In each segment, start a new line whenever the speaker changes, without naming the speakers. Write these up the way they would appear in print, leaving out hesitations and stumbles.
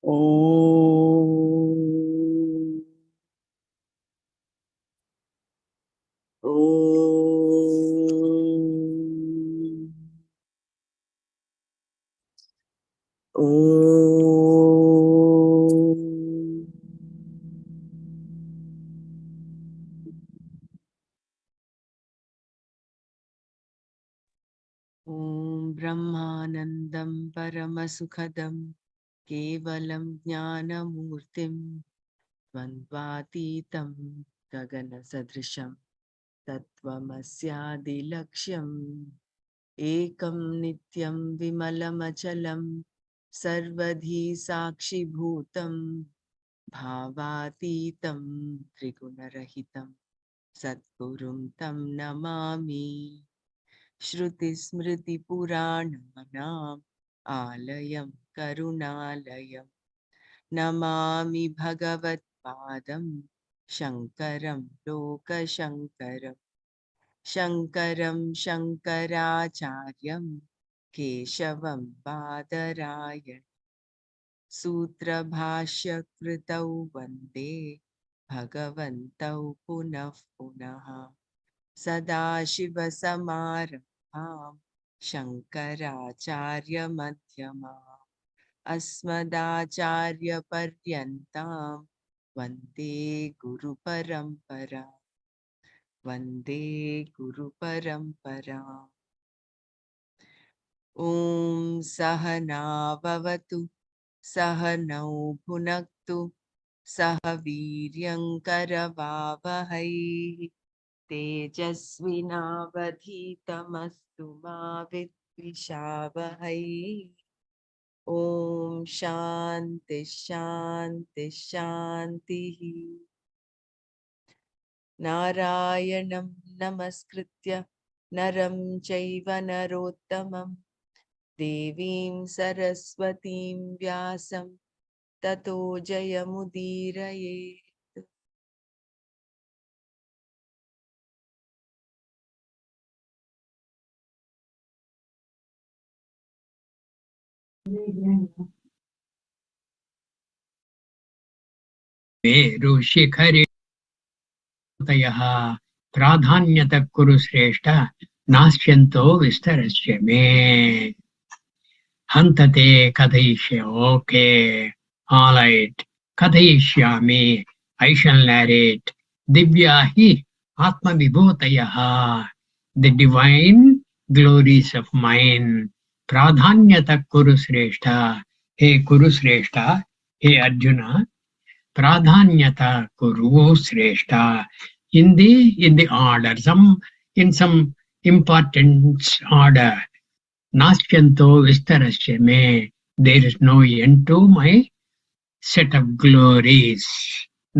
Om. Om. Om. Om Brahmanandam Paramasukhadam Kevalam Jnanamurtim Dvandvatitam Gagana Sadrisham Tattvamasyaadilaksham Ekam Nityam Vimalamachalam Sarvadhi Sakshibhutam Bhavatitam Trigunarahitam Satgurum Tam Namami Shruti Smriti Puranam Alayam Karunalayam Namami Bhagavat Padam Shankaram Loka Shankaram Shankaram Shankaracharyam Keshavam Badaraya Sutra Bhashya Kritau Vande Bhagavantau Punah Punah Sadashiva Samarabham Shankaracharya Madhyamam Asmadacharya Paryantam Vande Guru Parampara Vande Guru Parampara Om Sahana Bhavatu Sahanau Bhunaktu Sahaviryam Karavavahai Tejasvinavadhitamastu ma vidvishavahai. Om Shanti Shanti Shanti. Narayanam Namaskritya Naram Chaiva Narottamam Devim Saraswatim Vyasam Tato Jayamudiraye.
ऋषिखरे तयः प्राधान्यतः कुरु श्रेष्ठ नास्यन्तो विस्तरस्य मे हन्तते कथयिष्ये okay all right कथयिष्यामि I shall narrate Divya हि आत्मविभूतयः the divine glories of mine प्राधान्यतः कुरु श्रेष्ठ हे कुरु श्रेष्ठ हे arjuna pradhanyata kuru shrestha in the order in some importance order naskyanto vistarasya me there is no end to my set of glories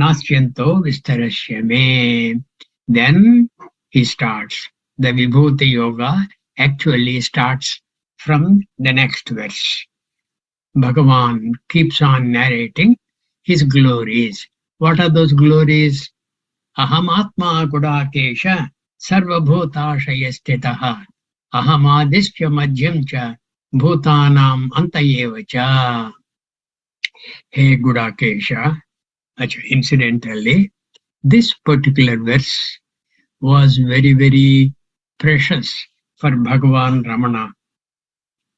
naskyanto vistarasya me then he starts the vibhuti yoga actually starts from the next verse. Bhagavan keeps on narrating his glories. What are those glories? Aham Atma Gudakesha Sarvabhutashayastitaha Aham Adishya Madhyam cha Bhutanam Antayeva cha. Hey Gudakesha, incidentally, this particular verse was very, very precious for Bhagavan Ramana.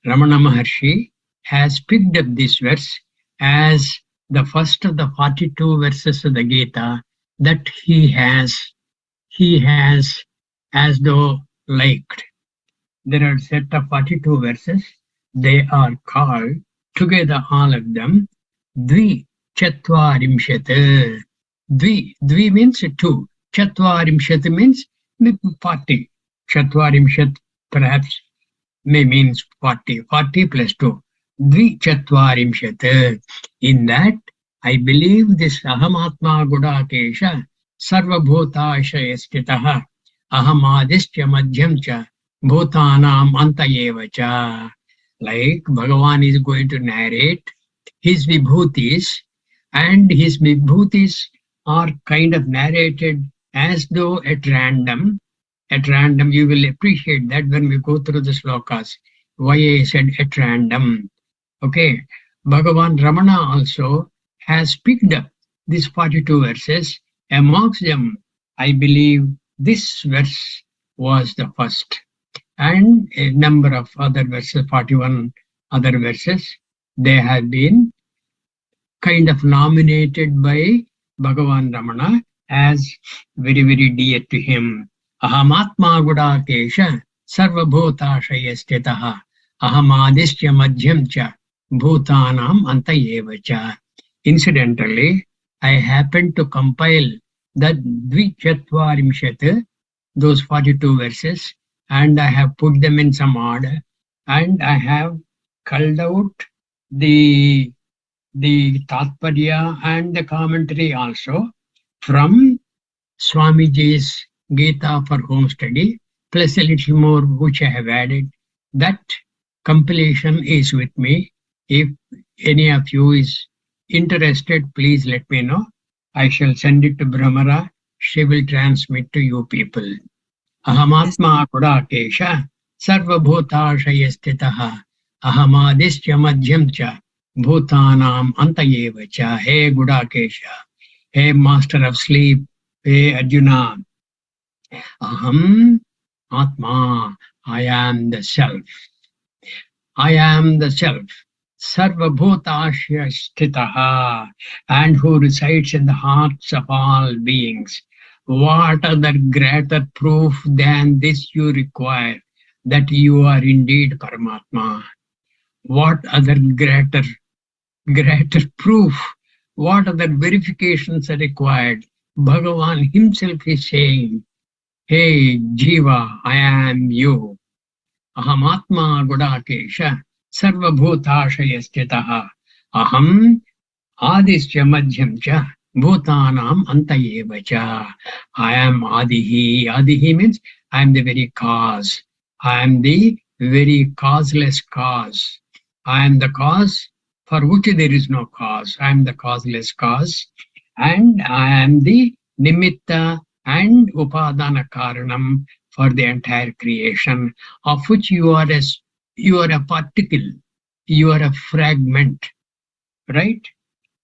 Ramana Maharshi has picked up this verse as the first of the 42 verses of the Gita that he has as though liked. There are a set of 42 verses. They are called together, all of them, Dvi Chatvarimshat. Dvi means two. Chatvarimshat means 40. Chatvarimshat perhaps may means 40. 40 plus 2. Dvichatvarimshat. In that, I believe this Ahamatma Gudakesha Sarvabhutashayastitaha Ahamadistya Madhyam cha Bhutanam Antayeva cha. Like Bhagavan is going to narrate his vibhutis, and his vibhutis are kind of narrated as though at random. At random, you will appreciate that when we go through the slokas. Why I said at random. Okay, Bhagavan Ramana also has picked up these 42 verses. Amongst them, I believe this verse was the first, and a number of other verses, 41 other verses, they have been kind of nominated by Bhagavan Ramana as very, very dear to him. Ahamatma Gudakesha Sarvabhutashaya Stitaha Ahamadishya Madhyam Cha Bhutanam Antayeva Cha. Incidentally, I happened to compile the Dvichatvarimshat, those 42 verses, and I have put them in some order, and I have culled out the Tatparya and the commentary also from Swamiji's Gita for home study, plus a little more which I have added. That compilation is with me. If any of you is interested, please let me know. I shall send it to Brahmara. She will transmit to you people. Ahamatma Kudakesha Sarvabhutashaya Stitaha Ahamadishya Madhyam Cha Bhutanam Antayeva Cha. Hey Gudakesha, hey master of sleep, hey Arjuna, Aham Atma, I am the self. I am the self. Sarvabhutashya Sthitaha, and who resides in the hearts of all beings. What other greater proof than this you require that you are indeed Paramatma? What other greater proof? What other verifications are required? Bhagavan himself is saying, hey Jiva, I am you. Ahamatma Gudakesha Sarvabhutashaya Stitaha Aham Adisya Madhyam Cha Bhutanam Antayeva Cha. I am Adihi. Adihi means I am the very cause. I am the very causeless cause. I am the cause for which there is no cause. I am the causeless cause. And I am the Nimitta and Upadana Karanam for the entire creation, of which you are a particle, you are a fragment, right?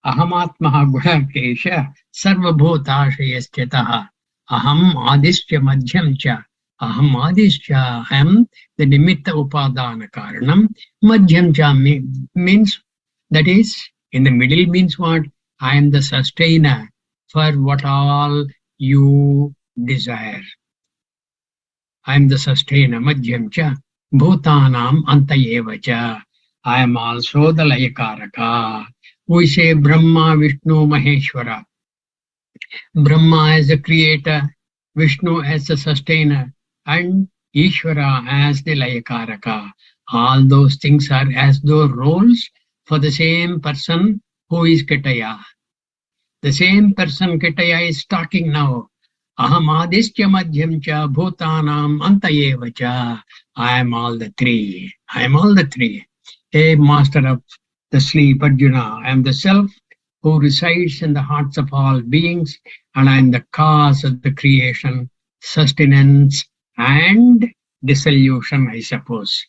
Ahamatmaha Gudakesha Sarvabhutashaya Sthitaha Aham Adishya Madhyam Cha. Aham Adishya, I am the Nimitta Upadana Karanam. Madhyam Cha means, that is, in the middle means what? I am the sustainer for what all you desire. I am the sustainer, Madhyam Cha, Bhutanam Antayeva Cha. I am also the Layakaraka. We say Brahma, Vishnu, Maheshwara. Brahma as the creator, Vishnu as the sustainer, and Ishvara as the Layakaraka. All those things are as though roles for the same person who is Ketaya. The same person Ketaya is talking now. Aham Adishya Madhyam Cha Bhutanam Antayeva Cha. I am all the three. I am all the three. Hey, master of the sleep, Arjuna, I am the self who resides in the hearts of all beings, and I am the cause of the creation, sustenance, and dissolution, I suppose.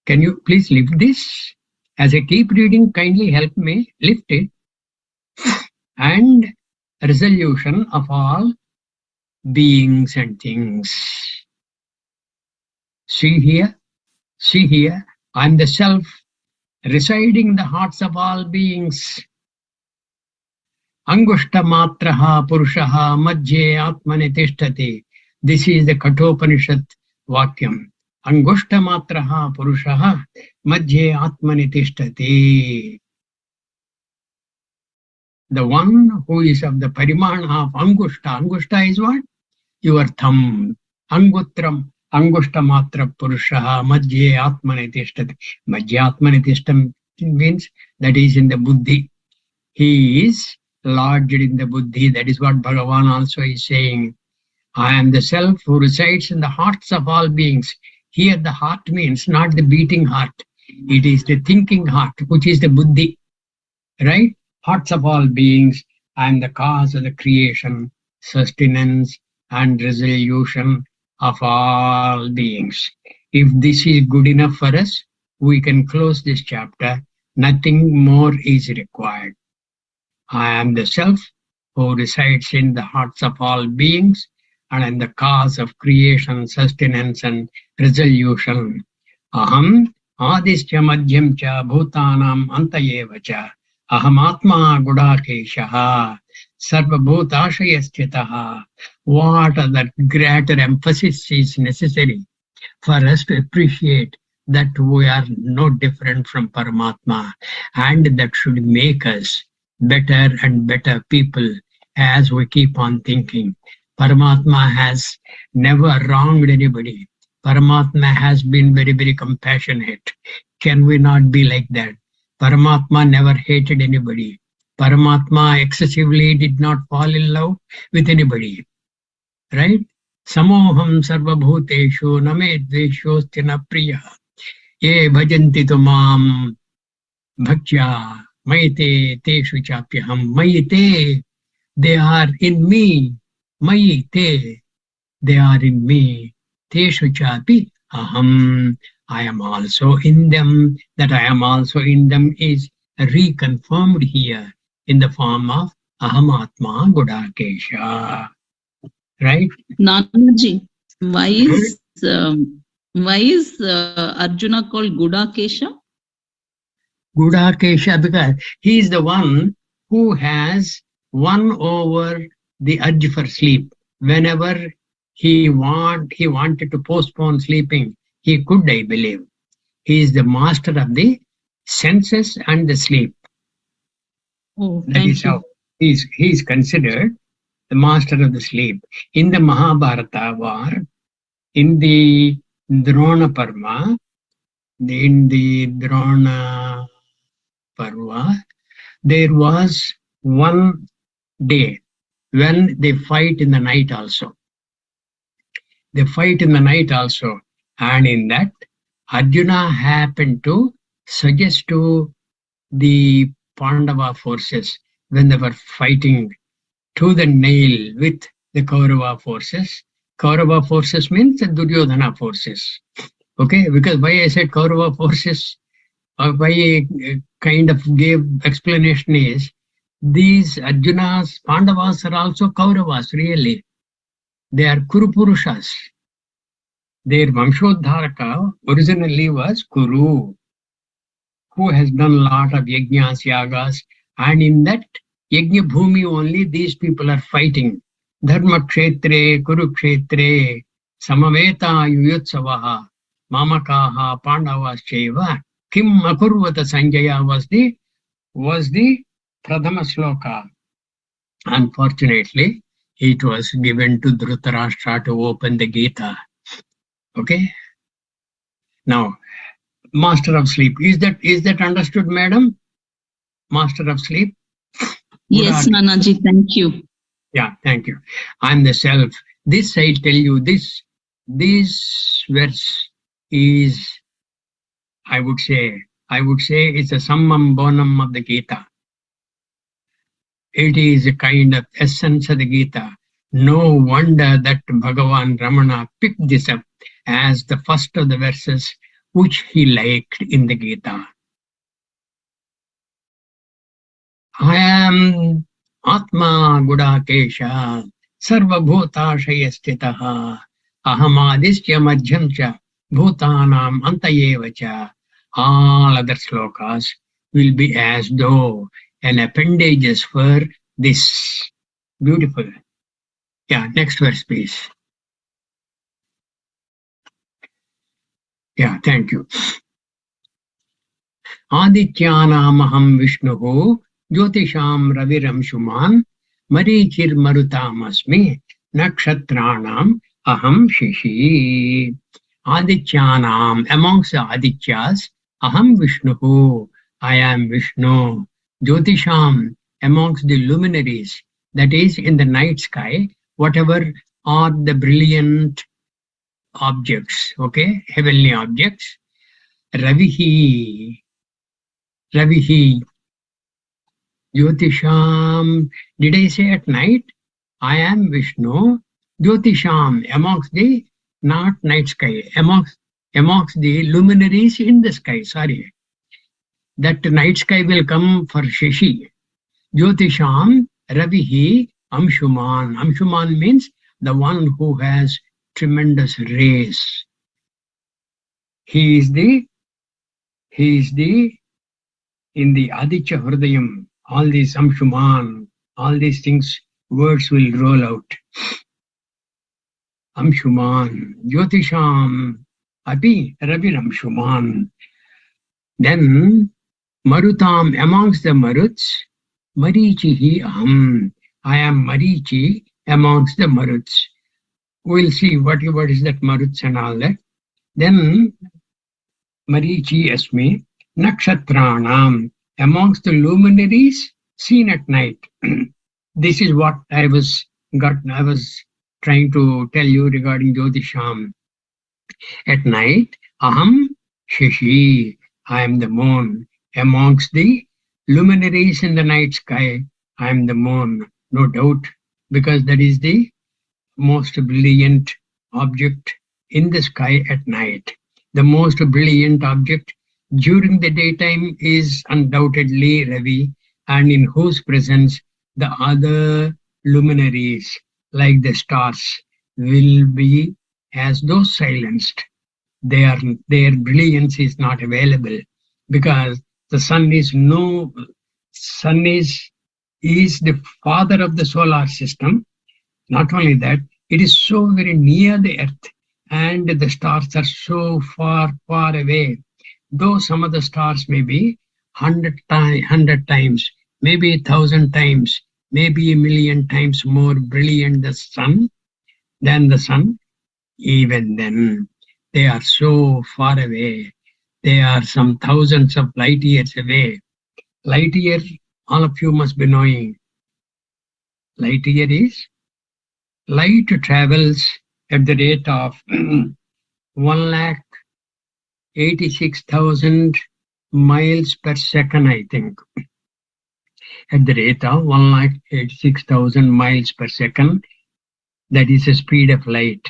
Can you please lift this? As I keep reading, kindly help me lift it. And resolution of all beings and things. See here, I am the self residing in the hearts of all beings. Angushta matraha purushaha madhye atmani tishtati. This is the Kathopanishad Vakyam. Angushta matraha purushaha madhye atmani tishtati. The one who is of the parimana of Angushta. Angushta is what? Your thumb. Angutram. Angushta matra purushaha madhye atmani tishtati. Madhye atmani tishtati means that is in the buddhi. He is lodged in the buddhi. That is what Bhagavan also is saying. I am the self who resides in the hearts of all beings. Here the heart means not the beating heart. It is the thinking heart, which is the buddhi. Right? Hearts of all beings. I am the cause of the creation, sustenance, and resolution of all beings. If this is good enough for us, we can close this chapter. Nothing more is required. I am the self who resides in the hearts of all beings and am the cause of creation, sustenance and resolution. Aham adisya madhyam cha bhutanam antayeva cha. Aham atma gudakeshaha sarva bhutashaya sthitaha. What other greater emphasis is necessary for us to appreciate that we are no different from Paramatma, and that should make us better and better people as we keep on thinking. Paramatma has never wronged anybody. Paramatma has been very, very compassionate. Can we not be like that? Paramatma never hated anybody. Paramatma excessively did not fall in love with anybody. Right? Samoham sarvabhuteshu name dveshosthi na priya. Ye bhajanti tu mam bhaktya mayite teshu chapyaham. Mayite, they are in me. Mayite, they are in me. Teshu chapi aham. I am also in them. That I am also in them is reconfirmed here in the form of ahamatma gudakesha. Right?
Nanaji, why is Arjuna called Gudakesha?
Gudakesha, because he is the one who has won over the urge for sleep. Whenever he wanted to postpone sleeping, he could, I believe. He is the master of the senses and the sleep.
Oh,
That
thank
is
you.
how he is considered the master of the sleep. In the Mahabharata war, in the Drona Parva, in the Drona Parva, there was one day when they fight in the night also. They fight in the night also. And in that, Arjuna happened to suggest to the Pandava forces when they were fighting to the nail with the Kaurava forces. Kaurava forces means the Duryodhana forces. Okay, because why I said Kaurava forces, why I kind of gave explanation is, these Arjunas, Pandavas are also Kauravas, really. They are Kurupurushas. Their Vamshodharaka originally was Kuru, who has done a lot of yajnas, yagas, and in that yajna bhumi only these people are fighting. Dharma kshetre, Kurukshetre, Samaveta Yuyutsavaha, Mamakaha, Pandavas Cheva, Kim Akurvata Sanjaya was the Pradhama Sloka. Unfortunately, it was given to Dhritarashtra to open the Gita. Okay? Now, master of sleep. Is that understood, madam? Master of sleep?
Yes, Nanaji, thank you.
Yeah, thank you. I'm the self. This I tell you, this verse is, I would say it's a summum bonum of the Gita. It is a kind of essence of the Gita. No wonder that Bhagavan Ramana picked this up as the first of the verses which he liked in the Gita. I am Atma Gudakesha Sarva Bhutashaya Sthitaha Ahamadisya Madhyam cha Bhutanam Antayeva cha. All other slokas will be as though an appendages for this. Beautiful. Yeah, next verse, please. Yeah, thank you. Adityanamaham Vishnuhu Jyotisham Raviram Shuman Marichir Marutamasmi Nakshatranam Aham Shishi. Adityanam, amongst the Adityas, Aham Vishnuhu, I am Vishnu. Jyotisham, amongst the luminaries, that is in the night sky, whatever are the brilliant objects, okay, heavenly objects. Ravihi, Jyotisham, did I say at night? I am Vishnu. Jyotisham, amongst the not night sky, amongst the luminaries in the sky, sorry. that night sky will come for Shashi. Jyotisham Ravihi Amshuman. Amshuman means the one who has tremendous rays. He is the in the Aditya Hridayam, all these Amshuman, all these things, words will roll out. Amshuman, Jyotisham, Api Raviramshuman. Then Marutam, amongst the Maruts, Marichihi Aham. I am Marichi amongst the Maruts. We'll see what is that Maruts and all that. Then Marichi Asmi, Nakshatranam, amongst the luminaries seen at night. This is what I was trying to tell you regarding Jyotisham. At night, Aham Shashi, I am the moon. Amongst the luminaries in the night sky, I am the moon, no doubt, because that is the most brilliant object in the sky at night. The most brilliant object during the daytime is undoubtedly Ravi, and in whose presence the other luminaries, like the stars, will be as though silenced. Their brilliance is not available because the sun is the father of the solar system. Not only that, it is so very near the earth, and the stars are so far away. Though some of the stars may be 100 times, maybe 1,000 times, maybe 1,000,000 times more brilliant than the sun, even then they are so far away. They are some thousands of light years away. Light year, all of you must be knowing. Light year is light travels at the rate of 1,86,000 miles per second, I think. At the rate of 1,86,000 miles per second, that is the speed of light.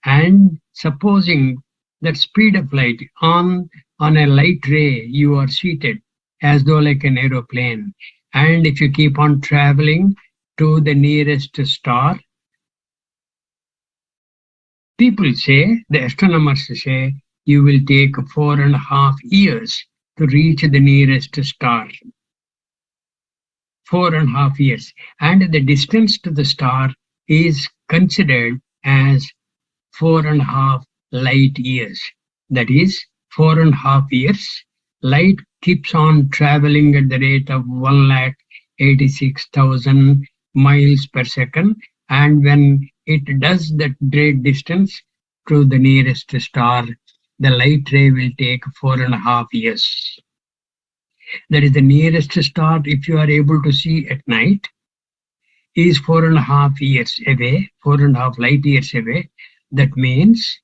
And supposing that speed of light on a light ray, you are seated as though like an aeroplane. And if you keep on traveling to the nearest star, people say, the astronomers say, you will take 4.5 years to reach the nearest star. 4.5 years. And the distance to the star is considered as 4.5 light years. That is 4.5 years. Light keeps on traveling at the rate of 1,86,000 miles per second. And when it does that great distance to the nearest star, the light ray will take 4.5 years. That is the nearest star, if you are able to see at night, is 4.5 years away, 4.5 light years away. That means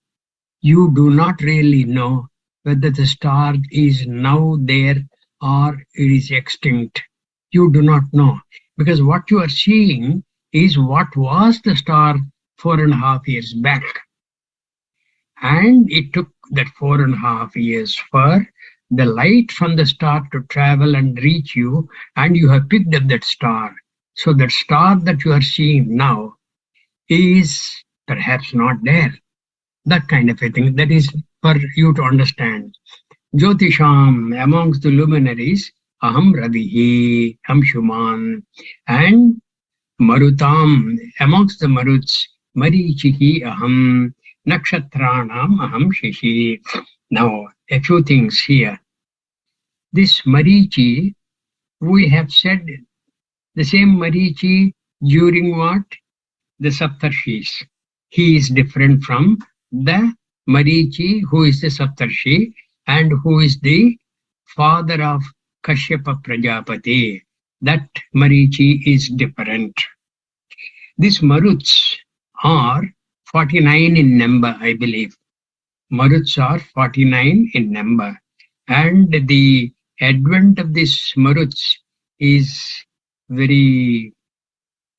you do not really know whether the star is now there or it is extinct. You do not know, because what you are seeing is what was the star 4.5 years back. And it took that 4.5 years for the light from the star to travel and reach you, and you have picked up that star. So that star that you are seeing now is perhaps not there. That kind of a thing. That is for you to understand. Jyotisham, amongst the luminaries, Aham Ravihi, Amshuman, and Marutam, amongst the Maruts, Marichihi Aham, Nakshatranam Aham Shashi. Now, a few things here. This Marichi, we have said the same Marichi during what? The Saptarshis. He is different from the Marichi who is the Saptarshi and who is the father of Kashyapa Prajapati. That Marichi is different. These Maruts are 49 in number, I believe. Maruts are 49 in number. And the advent of these Maruts is very,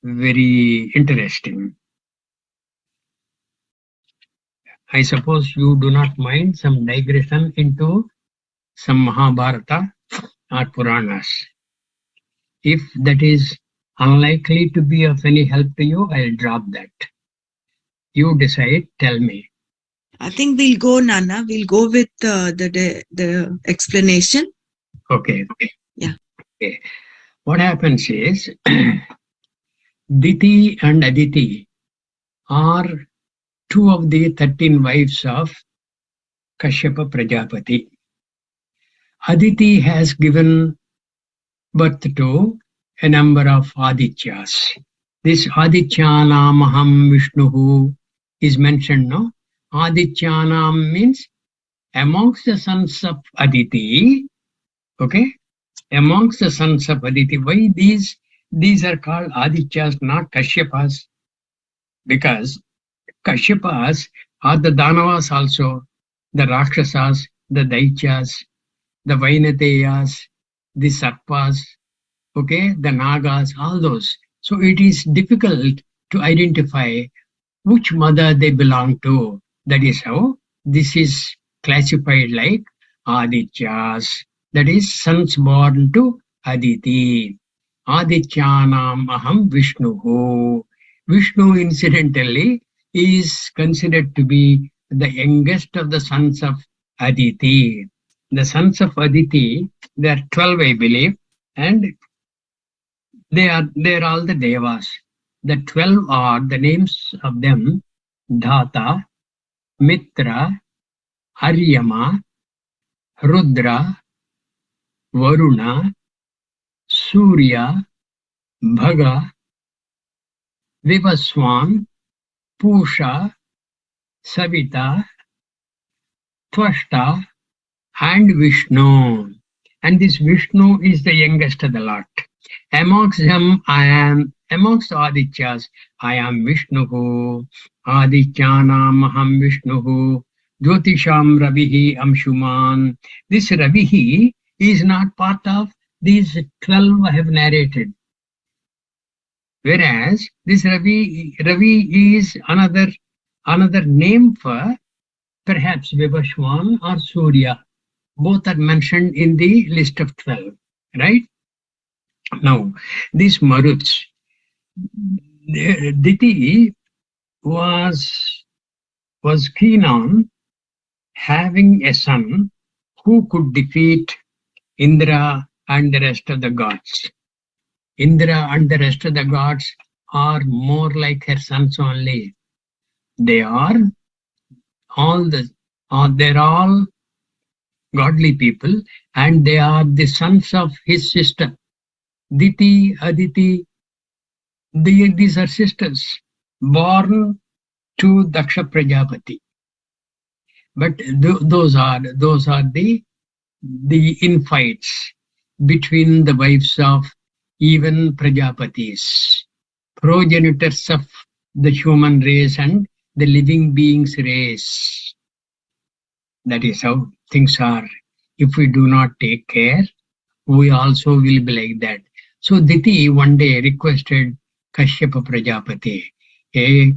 very interesting. I suppose you do not mind some digression into some Mahabharata. or Puranas. If that is unlikely to be of any help to you, I'll drop that. You decide, tell me.
I think we'll go, Nana. We'll go with the explanation.
Okay.
Yeah.
Okay. What happens is, Diti and Aditi are two of the 13 wives of Kashyapa Prajapati. Aditi has given birth to a number of Adityas. This Adityanamaham Vishnuhu is mentioned, no? Adityanam means amongst the sons of Aditi, okay? Amongst the sons of Aditi, why these are called Adityas, not Kashyapas? Because Kashyapas are the Danavas also, the Rakshasas, the Daityas, the Vainateyas, the Sarpas, okay, the Nagas, all those. So it is difficult to identify which mother they belong to. That is how this is classified like Adityas, that is sons born to Aditi. Adityanam aham Vishnuhu. Vishnu, incidentally, is considered to be the youngest of the sons of Aditi. The sons of Aditi, they are 12, I believe, and they are all the devas. The 12 are the names of them: Dhata, Mitra, Aryama, Rudra, Varuna, Surya, Bhaga, Vivaswan, Pusha, Savita, Tvashta, and Vishnu. And this Vishnu is the youngest of the lot. Amongst them, amongst Adityas, I am Vishnuhu, Adityanam aham Vishnuhu, Jyotisham Ravihi Amshuman. This Ravihi is not part of these 12 I have narrated. Whereas this Ravi is another name for perhaps Vivaswan or Surya. Both are mentioned in the list of 12, right? Now, this Maruts, Diti was keen on having a son who could defeat Indra and the rest of the gods. Indra and the rest of the gods are more like her sons only. They are all they're all godly people, and they are the sons of his sister. Diti, Aditi, these are sisters born to Daksha Prajapati. But those are the infights between the wives of even Prajapatis, progenitors of the human race and the living beings race. That is how things are. If we do not take care, we also will be like that. So Diti one day requested Kashyapa Prajapati, hey,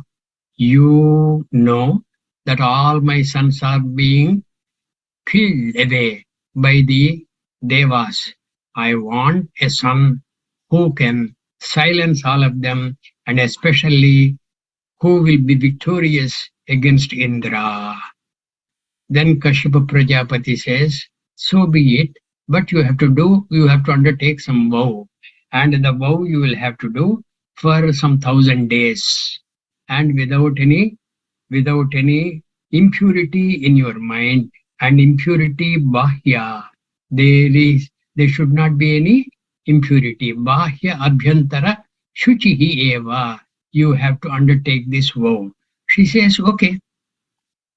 you know that all my sons are being killed away by the devas. I want a son who can silence all of them, and especially who will be victorious against Indra. Then Kashyapa Prajapati says, so be it, but you have to undertake some vow. And the vow you will have to do for some 1,000 days. And without any impurity in your mind, and impurity bahya. There should not be any impurity. Bahya abhyantara shuchihi eva. You have to undertake this vow. She says, okay.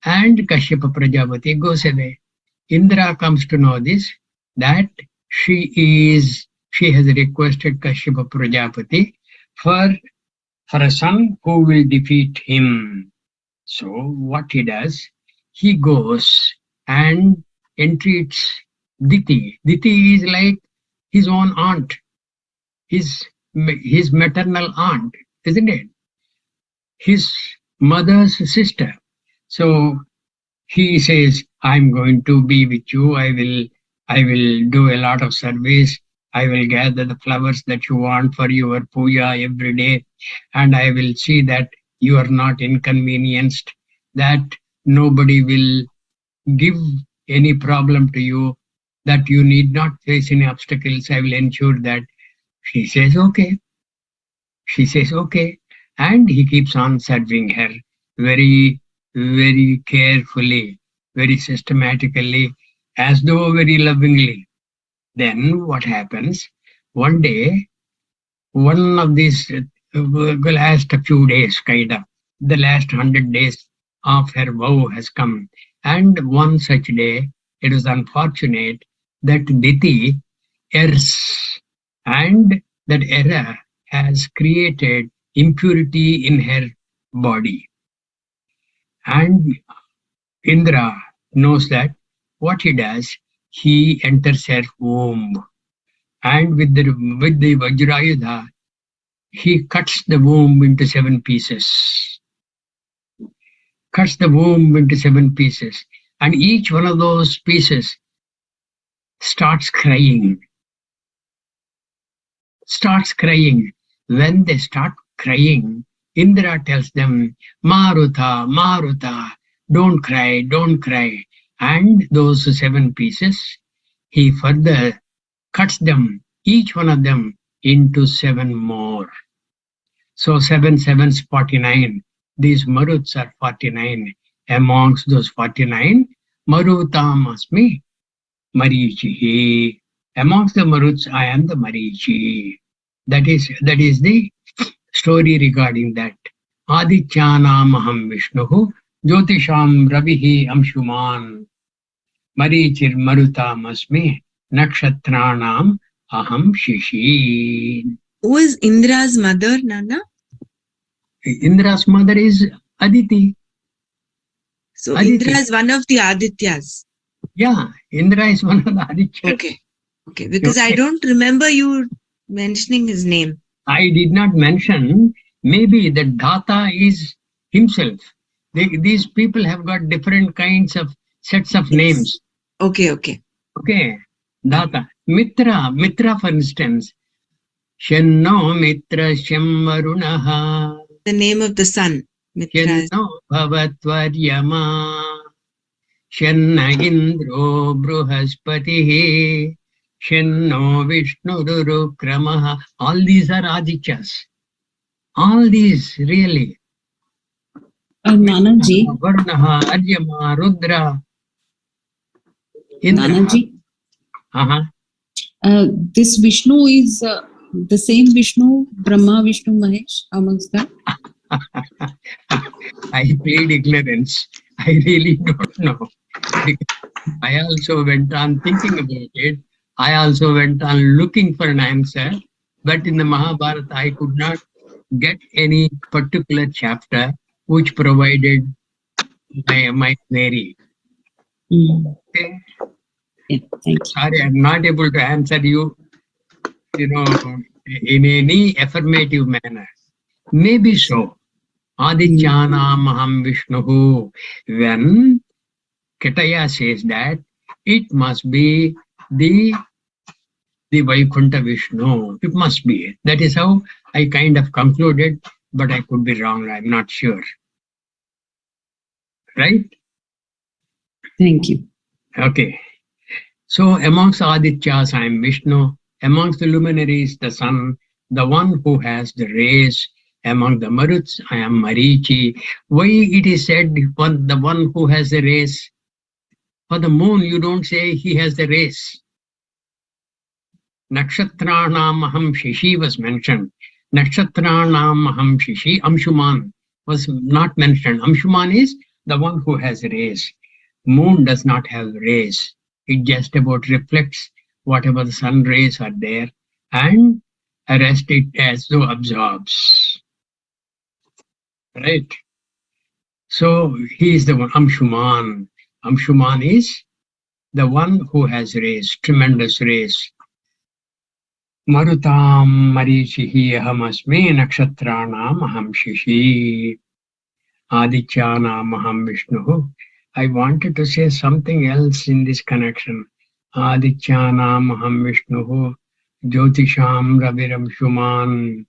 And Kashyapa Prajapati goes away. Indra comes to know this, that she has requested Kashyapa Prajapati for a son who will defeat him. So what he does, he goes and entreats Diti. Diti is like his own aunt, his maternal aunt, isn't it? His mother's sister. So he says, I'm going to be with you. I will I will do a lot of service. I will gather the flowers that you want for your puja every day, and I will see that you are not inconvenienced, that nobody will give any problem to you, that you need not face any obstacles. I will ensure that. She says, okay. She says, okay. And he keeps on serving her very, very carefully, very systematically, as though very lovingly. Then what happens? One day, one of these last few days, kind of, the last 100 days of her vow has come. And one such day, it was unfortunate that Diti errs, and that error has created impurity in her body. And Indra knows that. What he does, he enters her womb, and with the Vajrayudha, he cuts the womb into 7 pieces. Cuts the womb into 7 pieces, and each one of those pieces starts crying. Starts crying. When they start crying, Indra tells them, Maruta, Maruta, don't cry, don't cry. And those 7 pieces, he further cuts them, each one of them, into 7 more. So 7 sevens, 49. These Maruts are 49. Amongst those 49, Marutam asmi Marichihi. Amongst the Maruts, I am the Marichi. That is the story regarding that. Adityanam aham Vishnuhu, Jyotisham Ravihi Amshuman, Marichir Marutam asmi, Nakshatranam aham Shishi.
Who is Indra's mother, Nana?
Indra's mother is Aditi.
So
Aditi.
Indra is one of the Adityas.
Yeah, Indra is one of the Adityas.
Okay. Okay. Because I
Okay.
don't remember you mentioning his name.
I did not mention, maybe the Dhata is himself. These people have got different kinds of sets of
Yes.
names.
Okay. Okay.
Okay, Dhata. Mitra for instance. Shenno Mitra Shammarunaha.
The name of the son. Mitra is.
Shenno Bhavatvaryama. Shenna Indro Bruhaspatihi. Shenno Vishnurukramaha. All these are Adityas. All these really.
Nanaji,
Varnaha, Aryama, Rudra. Indra.
Nanaji, this Vishnu is the same Vishnu, Brahma, Vishnu, Mahesh amongst them?
I plead ignorance. I really don't know. I also went on thinking about it. I also went on looking for an answer. But in the Mahabharata, I could not get any particular chapter which provided my query. Okay?
Yeah, thank you.
Sorry, I'm not able to answer you, in any affirmative manner. Maybe so. Adityanam aham Vishnuhu. When Ketaya says that, it must be the Vaikuntha Vishnu. It must be. That is how I kind of concluded, but I could be wrong. I'm not sure. Right?
Thank you.
Okay. So amongst Adityas, I am Vishnu. Amongst the luminaries, the sun, the one who has the rays. Among the Maruts, I am Marichi. Why it is said the one who has the rays? For the moon, you don't say he has the rays. Nakshatranam aham Shishi was mentioned. Nakshatranam aham Shishi, Amshuman was not mentioned. Amshuman is the one who has rays. Moon does not have rays. It just about reflects whatever the sun rays are there and rest it as though absorbs. Right? So he is the one, Amshuman. Amshuman is the one who has rays, tremendous rays. Marutam Marichihi ahamasmi nakshatranam aham shishi. Adityanam aham Vishnuhu. I wanted to say something else in this connection. Adityanam aham Vishnuhu Jyotisham Raviramshuman.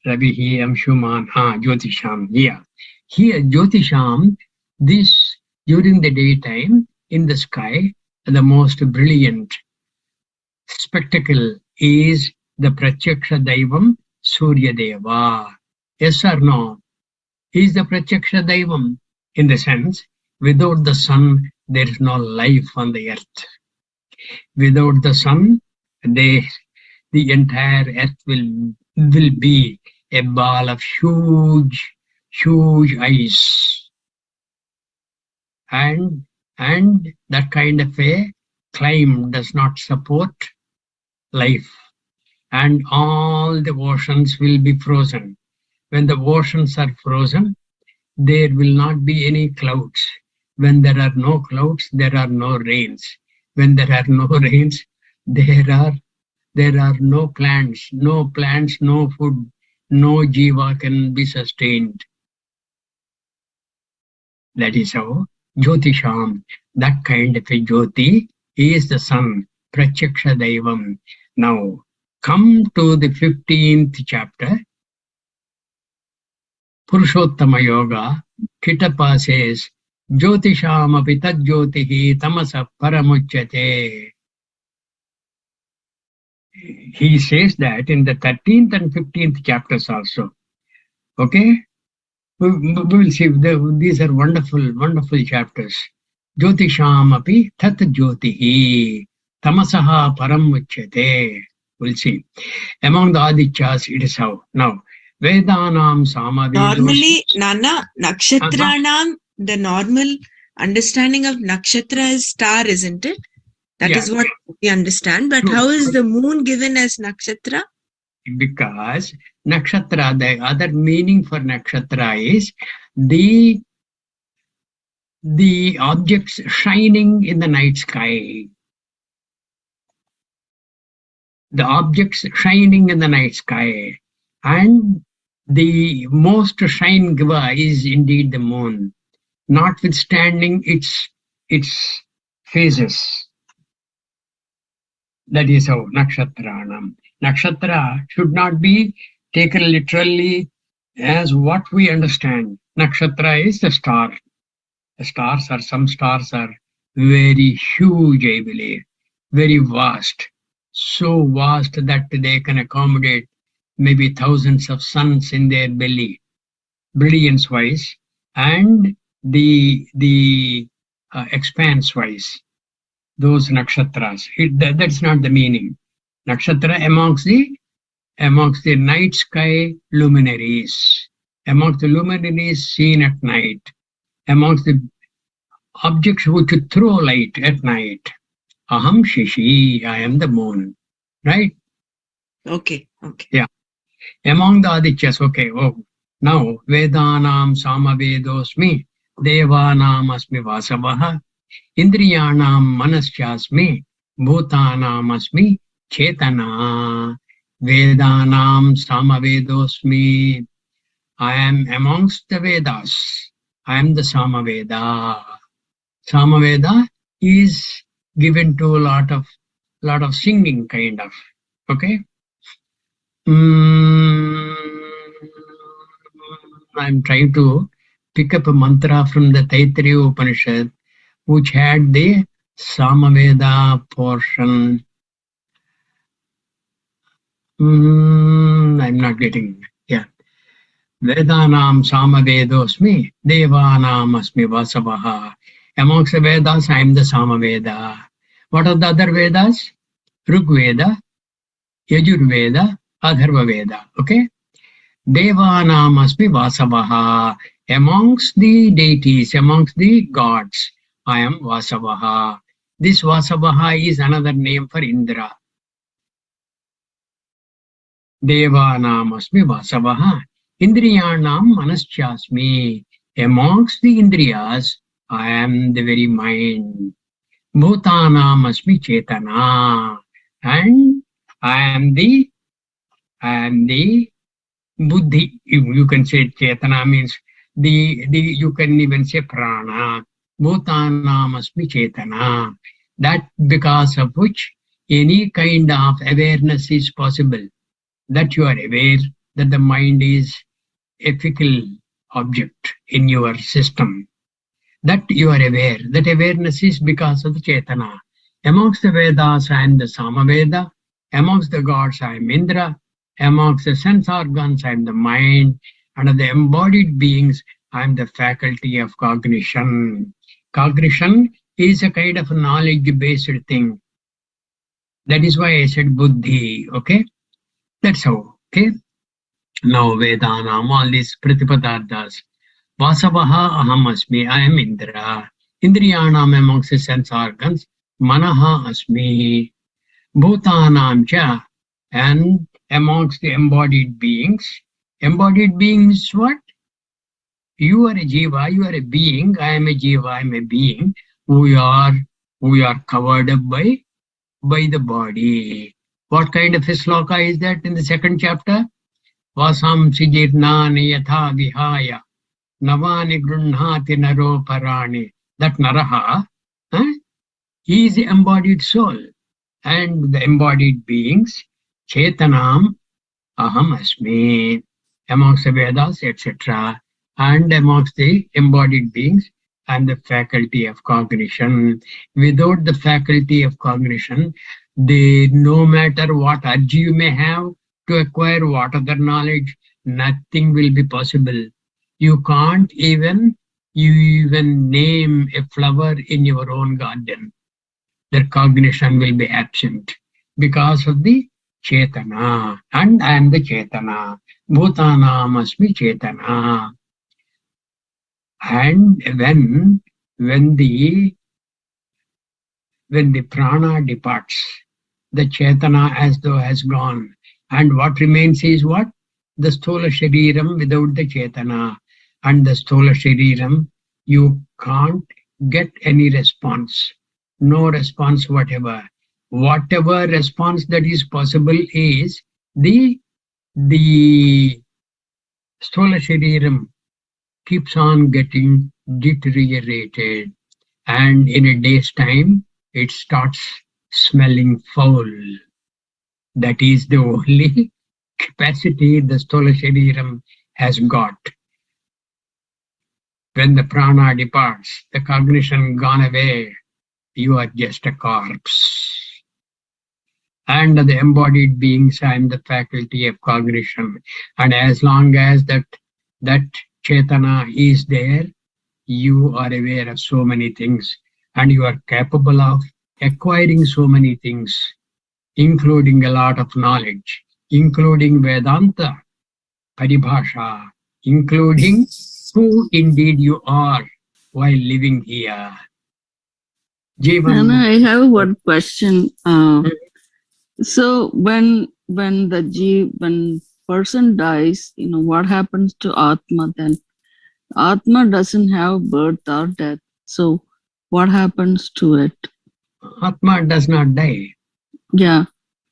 Ravihi Amshuman. Jyotisham. Yeah. Here, Jyotisham, this during the daytime in the sky, the most brilliant spectacle is the Pratyaksha Daivam Surya Deva. Yes or no? He is the Pratyaksha Daivam in the sense, without the sun, there is no life on the earth. Without the sun, the entire earth will be a ball of huge ice. And that kind of a climate does not support life. And all the oceans will be frozen. When the oceans are frozen, there will not be any clouds. When there are no clouds, there are no rains. When there are no rains, there are no plants, no food, no jiva can be sustained. That is how Jyotisham, that kind of a Jyoti is the sun, Pratyaksha Daivam. Now, come to the 15th chapter. Purushottama Yoga, Kitapa says, Jyotisham api tad jyotihi tamasa paramuchyate. He says that in the 13th and 15th chapters also. Okay? We will see. These are wonderful chapters. Jyotisham api tat jyotihi tamasaha paramuchyate. We'll see. Among the Adityas, it is how. Now, Vedanam Samavedos.
Normally, Nana, Nakshatranam, the normal understanding of nakshatra is star, isn't it? That is what we understand. But how is the moon given as nakshatra?
Because nakshatra, the other meaning for nakshatra is the objects shining in the night sky. The objects shining in the night sky. And the most shine giver is indeed the moon, notwithstanding its phases. That is how nakshatranam. Nakshatra should not be taken literally as what we understand. Nakshatra is the star. The stars are, some stars are very huge, I believe, very vast. So vast that they can accommodate maybe thousands of suns in their belly, brilliance-wise, and the expanse-wise. Those nakshatras. That's not the meaning. Nakshatra amongst the night sky luminaries, amongst the luminaries seen at night, amongst the objects which throw light at night. Aham Shishi, I am the moon. Right?
Okay.
Yeah. Among the Adityas, okay. Oh, now Vedanam Samavedosmi, Devanam Asmi Vasavaha, Indriyanam Manaschasmi, Bhutanam Asmi Chetana, Vedanam Samavedosmi. I am amongst the Vedas. I am the Samaveda. Samaveda is given to a lot of singing kind of. Okay? I'm trying to pick up a mantra from the Taittiriya Upanishad, which had the Samaveda portion. I'm not getting. Yeah. Vedanam Samavedosmi, Devanam Asmi Vasavaha. Amongst the Vedas, I am the Samaveda. What are the other Vedas? Rigveda, Yajurveda, Atharva Veda. Okay? Devanam Asmi Vasavaha. Amongst the deities, amongst the gods, I am Vasavaha. This Vasavaha is another name for Indra. Devanam Asmi Vasavaha. Indriyanam Manaschasmi. Amongst the Indriyas, I am the very mind. Bhutanam Asmi Chetana. And I am the Buddhi. You can say Chetana means you can even say Prana. Bhutanam Asmi Chetana. that because of which any kind of awareness is possible, that you are aware that the mind is a fickle object in your system, that you are aware, that awareness is because of the Chetana. Amongst the Vedas, I am the Samaveda. Amongst the gods, I am Indra. Amongst the sense organs, I am the mind. And of the embodied beings, I am the faculty of cognition. Cognition is a kind of knowledge-based thing. That is why I said buddhi, okay? That's how, okay? Now Vedanam, all these pratipadarthas. Vasavaha aham asmi, I am Indra. Indriyanam amongst the sense organs, manaha asmi. Bhutanam cha, and amongst the embodied beings. Embodied beings what? You are a jiva, you are a being, I am a jiva, I am a being. We are covered up by the body. What kind of a sloka is that in the second chapter? Vasam sijirnani yatha vihaya navani grunhati naro parani. That naraha, he is the embodied soul. And the embodied beings, chetanam aham asmi, amongst the Vedas, etc. And amongst the embodied beings, and the faculty of cognition. Without the faculty of cognition, no matter what urge you may have to acquire what other knowledge, nothing will be possible. You can't even name a flower in your own garden. The cognition will be absent because of the Chetana. And I am the Chetana. Bhutanam asmi Chetana. And when the prana departs, the Chetana as though has gone. And what remains is what? The Sthola Shariram without the Chetana. And the Sthola Shariram, you can't get any response. No response whatever. Whatever response that is possible is the Sthola Shariram keeps on getting deteriorated, and in a day's time it starts smelling foul. That is the only capacity the Sthola Shariram has got. When the prana departs, the cognition gone away, you are just a corpse. And the embodied beings are in the faculty of cognition. And as long as that Chetana is there, you are aware of so many things, and you are capable of acquiring so many things, including a lot of knowledge, including Vedanta, Paribhasha, including who indeed you are while living here.
Nana, I have one question. So when person dies, what happens to Atma then? Atma doesn't have birth or death. So what happens to it?
Atma does not die.
Yeah.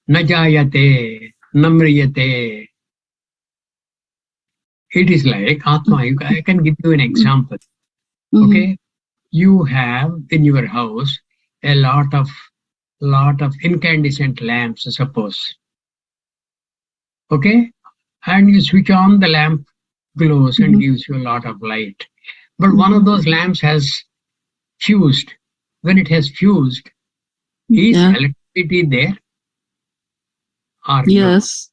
Najayate, namriyate. It is like Atma. I can give you an example. Okay, you have in your house a lot of incandescent lamps, suppose. Okay, and you switch on, the lamp glows and gives you a lot of light. But one of those lamps has fused. When it has fused, is electricity there? Or
yes.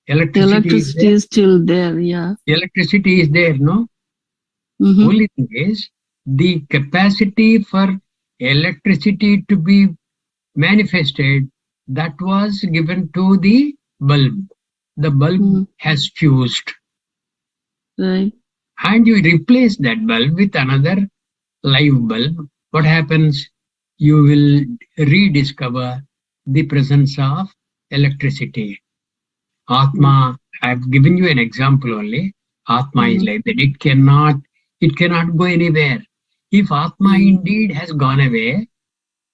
No? Electricity
is still there, yeah.
Electricity is there, no? Only thing is, the capacity for electricity to be manifested, that was given to the bulb. The bulb has fused.
Right.
And you replace that bulb with another live bulb. What happens? You will rediscover the presence of electricity. Atma, I've given you an example only. Atma is like that. It cannot go anywhere. If Atma indeed has gone away,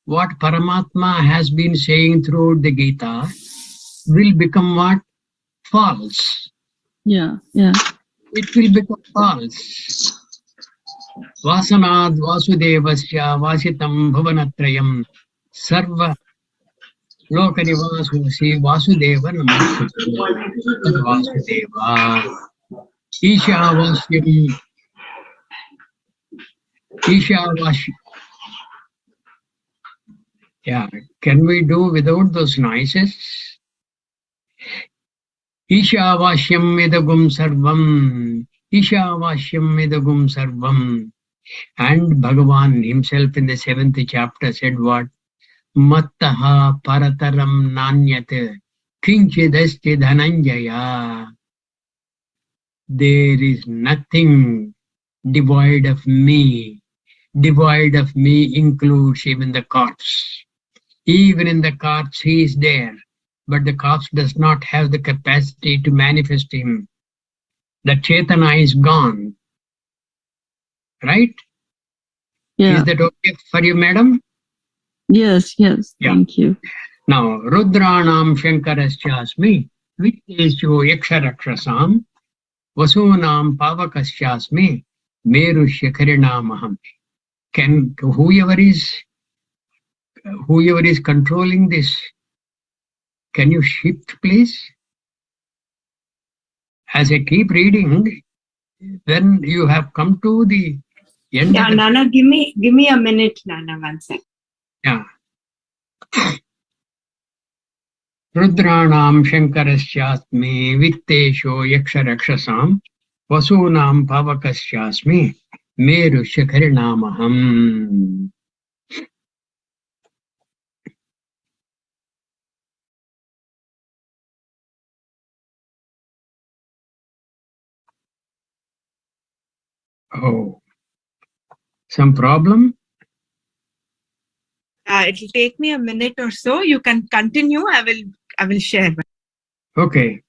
what Paramatma has been saying throughout the Gita will become what? False.
Yeah, yeah.
It will become false. Vasanad Vasudevasya Vasitam Bhavanatrayam Sarva Lokanivasvasi Vasudeva Namaskritam. Tad Vasudeva. Ishavashyam. Ishavashyam. Yeah, can we do without those noises? Ishavashyam idagum sarvam. Ishavashyam idagum sarvam. And Bhagavan himself in the 7th chapter said what? Mattaha parataram nanyat kinchidasti dhananjaya. There is nothing devoid of me. Devoid of me includes even the corpse. Even in the corpse he is there, but the corpse does not have the capacity to manifest him. The Chetana is gone. Right?
Yeah.
Is that okay for you, madam?
Yes. Yes.
Yeah.
Thank you.
Now, Rudranam Shankarashyasmi, Vittesho Yaksharakshasam, Vasunam Pavakasyasmi, Meru Shakarinamaham. Can whoever is controlling this, can you shift, please? As I keep reading, when you have come to the end
Yeah,
of the...
Nana, give me a minute, Nana, one sec.
Yeah. Rudranam Shankarasyasmi Vittesho Yaksharakshasam Vasunam Pavakasyasmi Meru Shakarinamaham. Oh, some problem?
It'll take me a minute or so. You can continue. I will share.
Okay.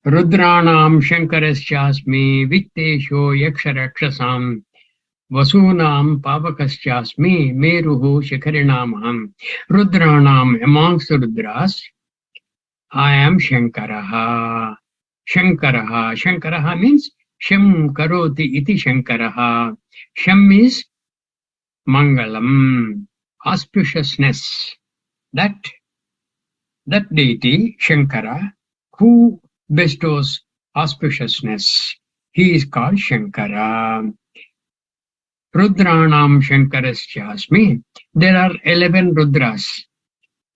Rudranam Shankarasyasmi Vittesho Yaksharakshasam Vasunam Pavakasyasmi Meruhu Shakarinamaham. Rudranam, amongst the Rudras, I am Shankaraha. Shankaraha. Shankaraha means Shem Karoti iti Shankaraha. Shem is Mangalam, auspiciousness. That deity, Shankara, who bestows auspiciousness, he is called Shankara. Rudranam Shankarasyasmi. There are 11 Rudras.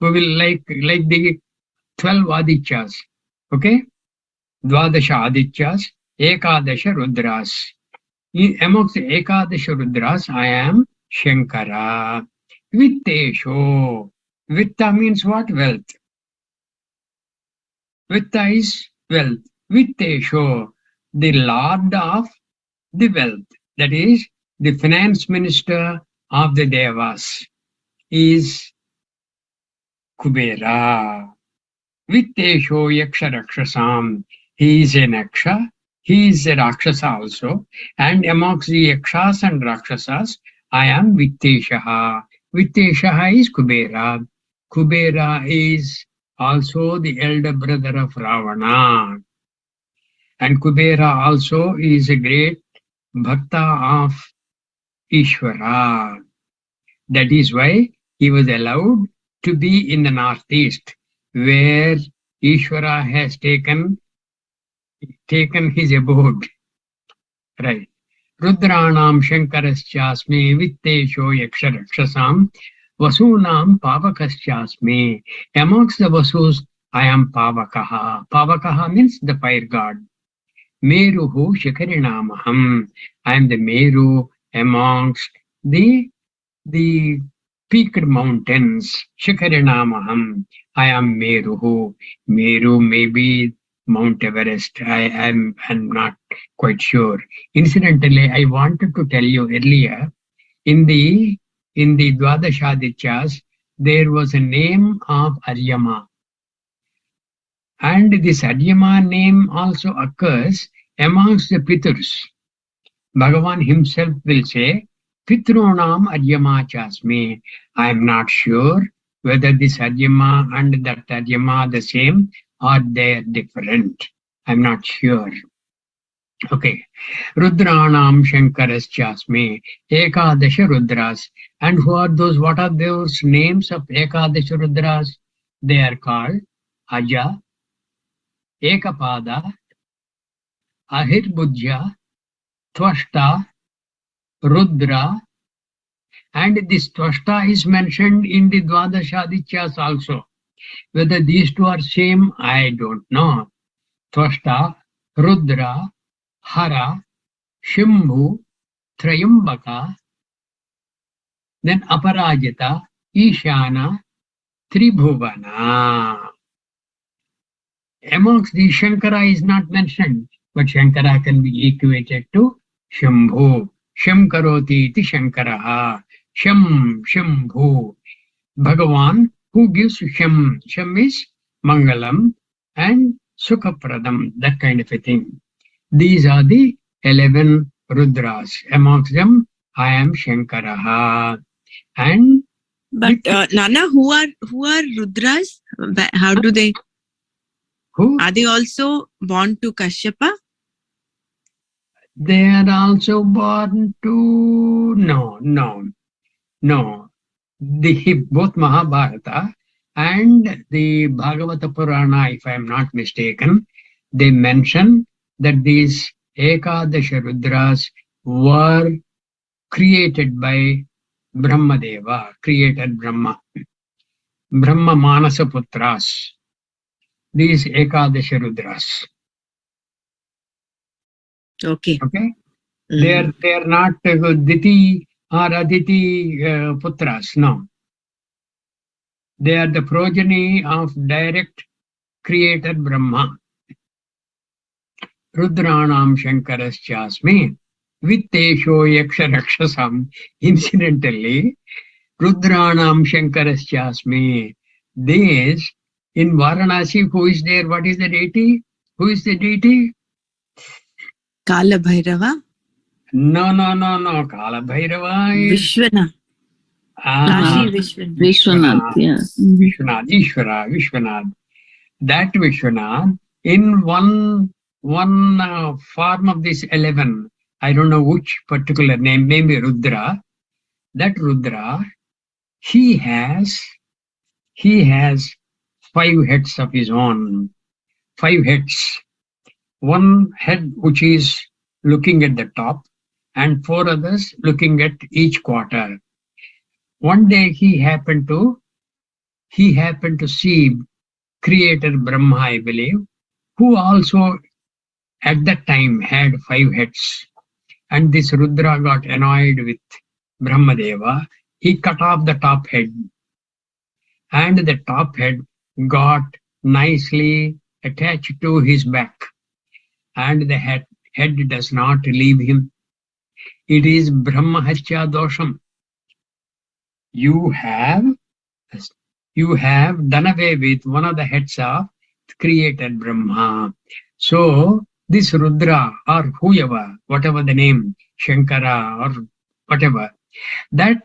We will like the 12 Adityas. Okay? Dvadasha Adityas, Ekadasha Rudras. Amongst the Ekadasha Rudras, I am Shankara. Vittesho. Vitta means what? Wealth. Vitta is wealth. Vittesho, the lord of the wealth. That is, the finance minister of the Devas is Kubera. Vittesho Yaksharakshasam. He is an Yaksha. He is a Rakshasa also. And amongst the Yakshas and Rakshasas, I am Vitteshaha. Vitteshaha is Kubera. Kubera is also the elder brother of Ravana. And Kubera also is a great Bhakta of Ishvara. That is why he was allowed to be in the northeast, where Ishvara has taken his abode. Right. Rudranam Shankarasyasmi Vittesho Yaksharakshasam Vasunam Pavakasyasmi. Amongst the Vasus, I am Pavakaha. Pavakaha means the fire god. Meruhu Shakarinamaham. I am the Meru amongst the peaked mountains. Shakarinamaham. I am Meruhu. Meru may be Mount Everest. I'm not quite sure. Incidentally, I wanted to tell you earlier, in the Dvadashadityas, there was a name of Aryama. And this Aryama name also occurs amongst the Piturs. Bhagavan himself will say, Pitrunam Aryama Chasmi. I am not sure whether this Aryama and that Aryama are the same or they are different. I'm not sure. Okay. Rudranam Shankaraschasmi. Ekadasha Rudras. And who are those? What are those names of Ekadasha Rudras? They are called Aja, Ekapada, Ahirbudja, Twashta, Rudra, and this Twashta is mentioned in the Dwadashadityas also. Whether these two are same, I don't know. Twashta, Rudra, Hara, Shambhu, Trayambaka, then Aparajita, Ishana, Tribhuvana. Amongst these, Shankara is not mentioned, but Shankara can be equated to Shambhu. Sham karoti iti Shankaraha. Sham, Shambhu. Bhagavan who gives Sham. Sham is Mangalam and Sukhapradam, that kind of a thing. These are the 11 Rudras. Amongst them, I am Shankaraha. And
But Nana, who are Rudras? How do they?
who?
Are they also born to Kashyapa?
They are also born to no. Both Mahabharata and the Bhagavata Purana, if I am not mistaken, they mention that these Ekadasha Rudras were created by Brahmadeva, created Brahma. Brahma Manasa Putras. These Ekadasha Rudras.
Okay.
Okay? They are not Diti or Aditi Putras, no. They are the progeny of direct creator Brahma. Rudranam Shankaraschasmi Vittesho Yaksha Rakshasam. Incidentally, Rudranam Shankaraschasmi. This in Varanasi, who is there? What is the deity? Who is the deity?
Kala Bhairava?
No. Kala Bhairava is
Vishwanath. Kashi Vishwanath.
Vishwanath, yeah.
Vishwanath, Ishvara, Vishwanath. That Vishwanath, in one form of this 11, I don't know which particular name, maybe Rudra. That Rudra, he has 5 heads of his own. 5 heads. One head which is looking at the top, and 4 others looking at each quarter. One day he happened to see Creator Brahma, I believe, who also at that time had 5 heads. And this Rudra got annoyed with Brahmadeva. He cut off the top head. And the top head got nicely attached to his back. And the head does not leave him. It is Brahma Hatya Dosham. You have done away with one of the heads of Creator Brahma. So this Rudra or whoever, whatever the name, Shankara or whatever, that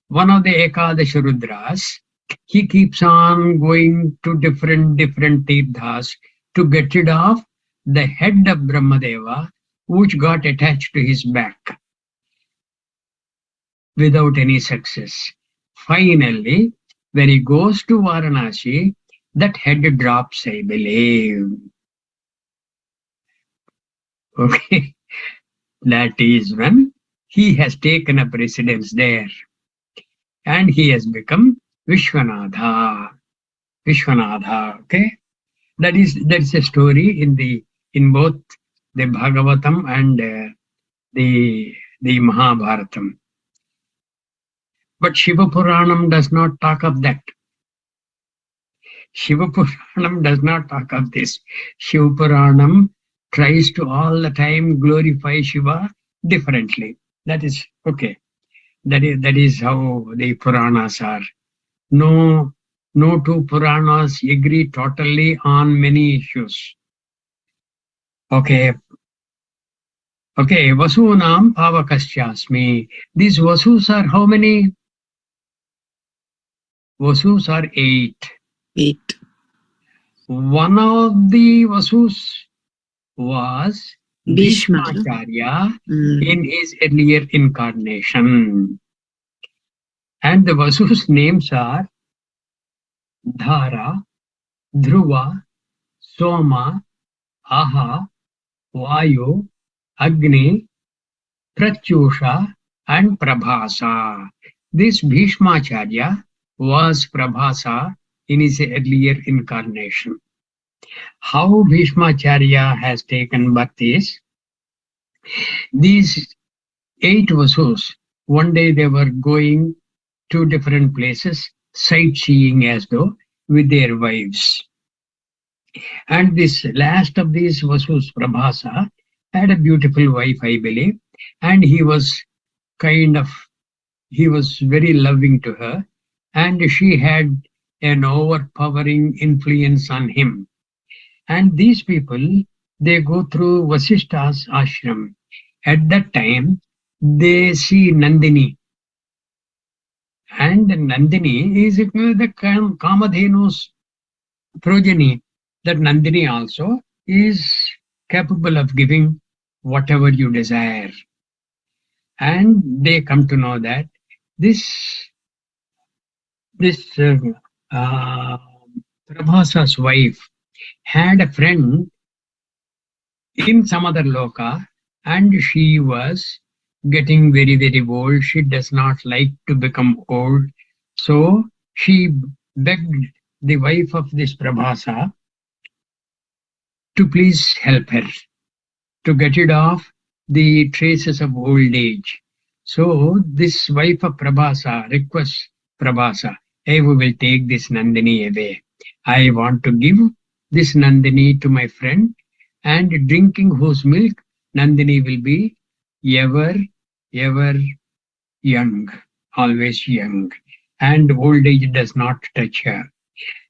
one of the Ekadasha Rudras, he keeps on going to different tirthas to get rid of the head of Brahmadeva, which got attached to his back without any success. Finally, when he goes to Varanasi, that head drops, I believe. Okay, that is when he has taken up residence there. And he has become Vishwanatha. Okay? That's a story in both the Bhagavatam and the Mahabharatam. But Shiva Puranam does not talk of that. Shiva Puranam does not talk of this. Shiva Puranam tries to all the time glorify Shiva differently. That is okay. That is how the Puranas are. No 2 Puranas agree totally on many issues. Okay, Vasunam Pavakasyasmi. These Vasus are how many? Vasus are 8.
8.
One of the Vasus was
Bhishma.
Bhishmacharya
Mm.
in his earlier incarnation. And the Vasu's names are Dhara, Dhruva, Soma, Aha, Vayu, Agni, Pratyusha, and Prabhasa. This Bhishmacharya was Prabhasa in his earlier incarnation. How Bhishmacharya has taken birth is, these 8 Vasus, one day they were going to different places, sightseeing as though, with their wives. And this last of these Vasus, Prabhasa, had a beautiful wife, I believe, and he was very loving to her, and she had an overpowering influence on him. And these people, they go through Vasishta's ashram. At that time, they see Nandini. And Nandini is the Kamadhenu's progeny. That Nandini also is capable of giving whatever you desire. And they come to know that this Prabhasa's wife had a friend in some other loka, and she was getting very, very old. She does not like to become old. So she begged the wife of this Prabhasa to please help her to get rid of the traces of old age. So this wife of Prabhasa requests Prabhasa, hey, we will take this Nandini away. I want to give this Nandini to my friend, and drinking whose milk, Nandini will be ever, ever young, always young, and old age does not touch her.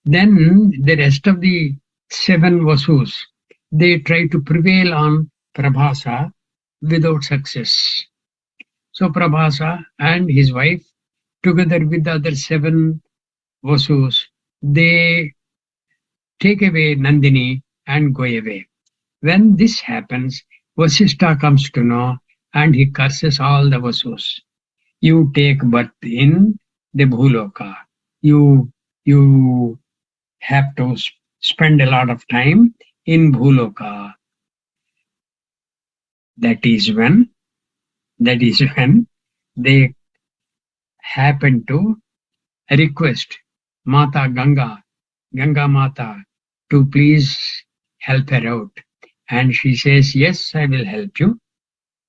Then the rest of the 7 Vasus, they try to prevail on Prabhasa without success. So Prabhasa and his wife, together with the other 7 Vasus, they take away Nandini and go away. When this happens, Vasishta comes to know, and he curses all the Vasus. You take birth in the Bhuloka. You have to spend a lot of time in Bhuloka. That is when they happen to request Mata Ganga Mata, to please help her out. And she says, yes, I will help you.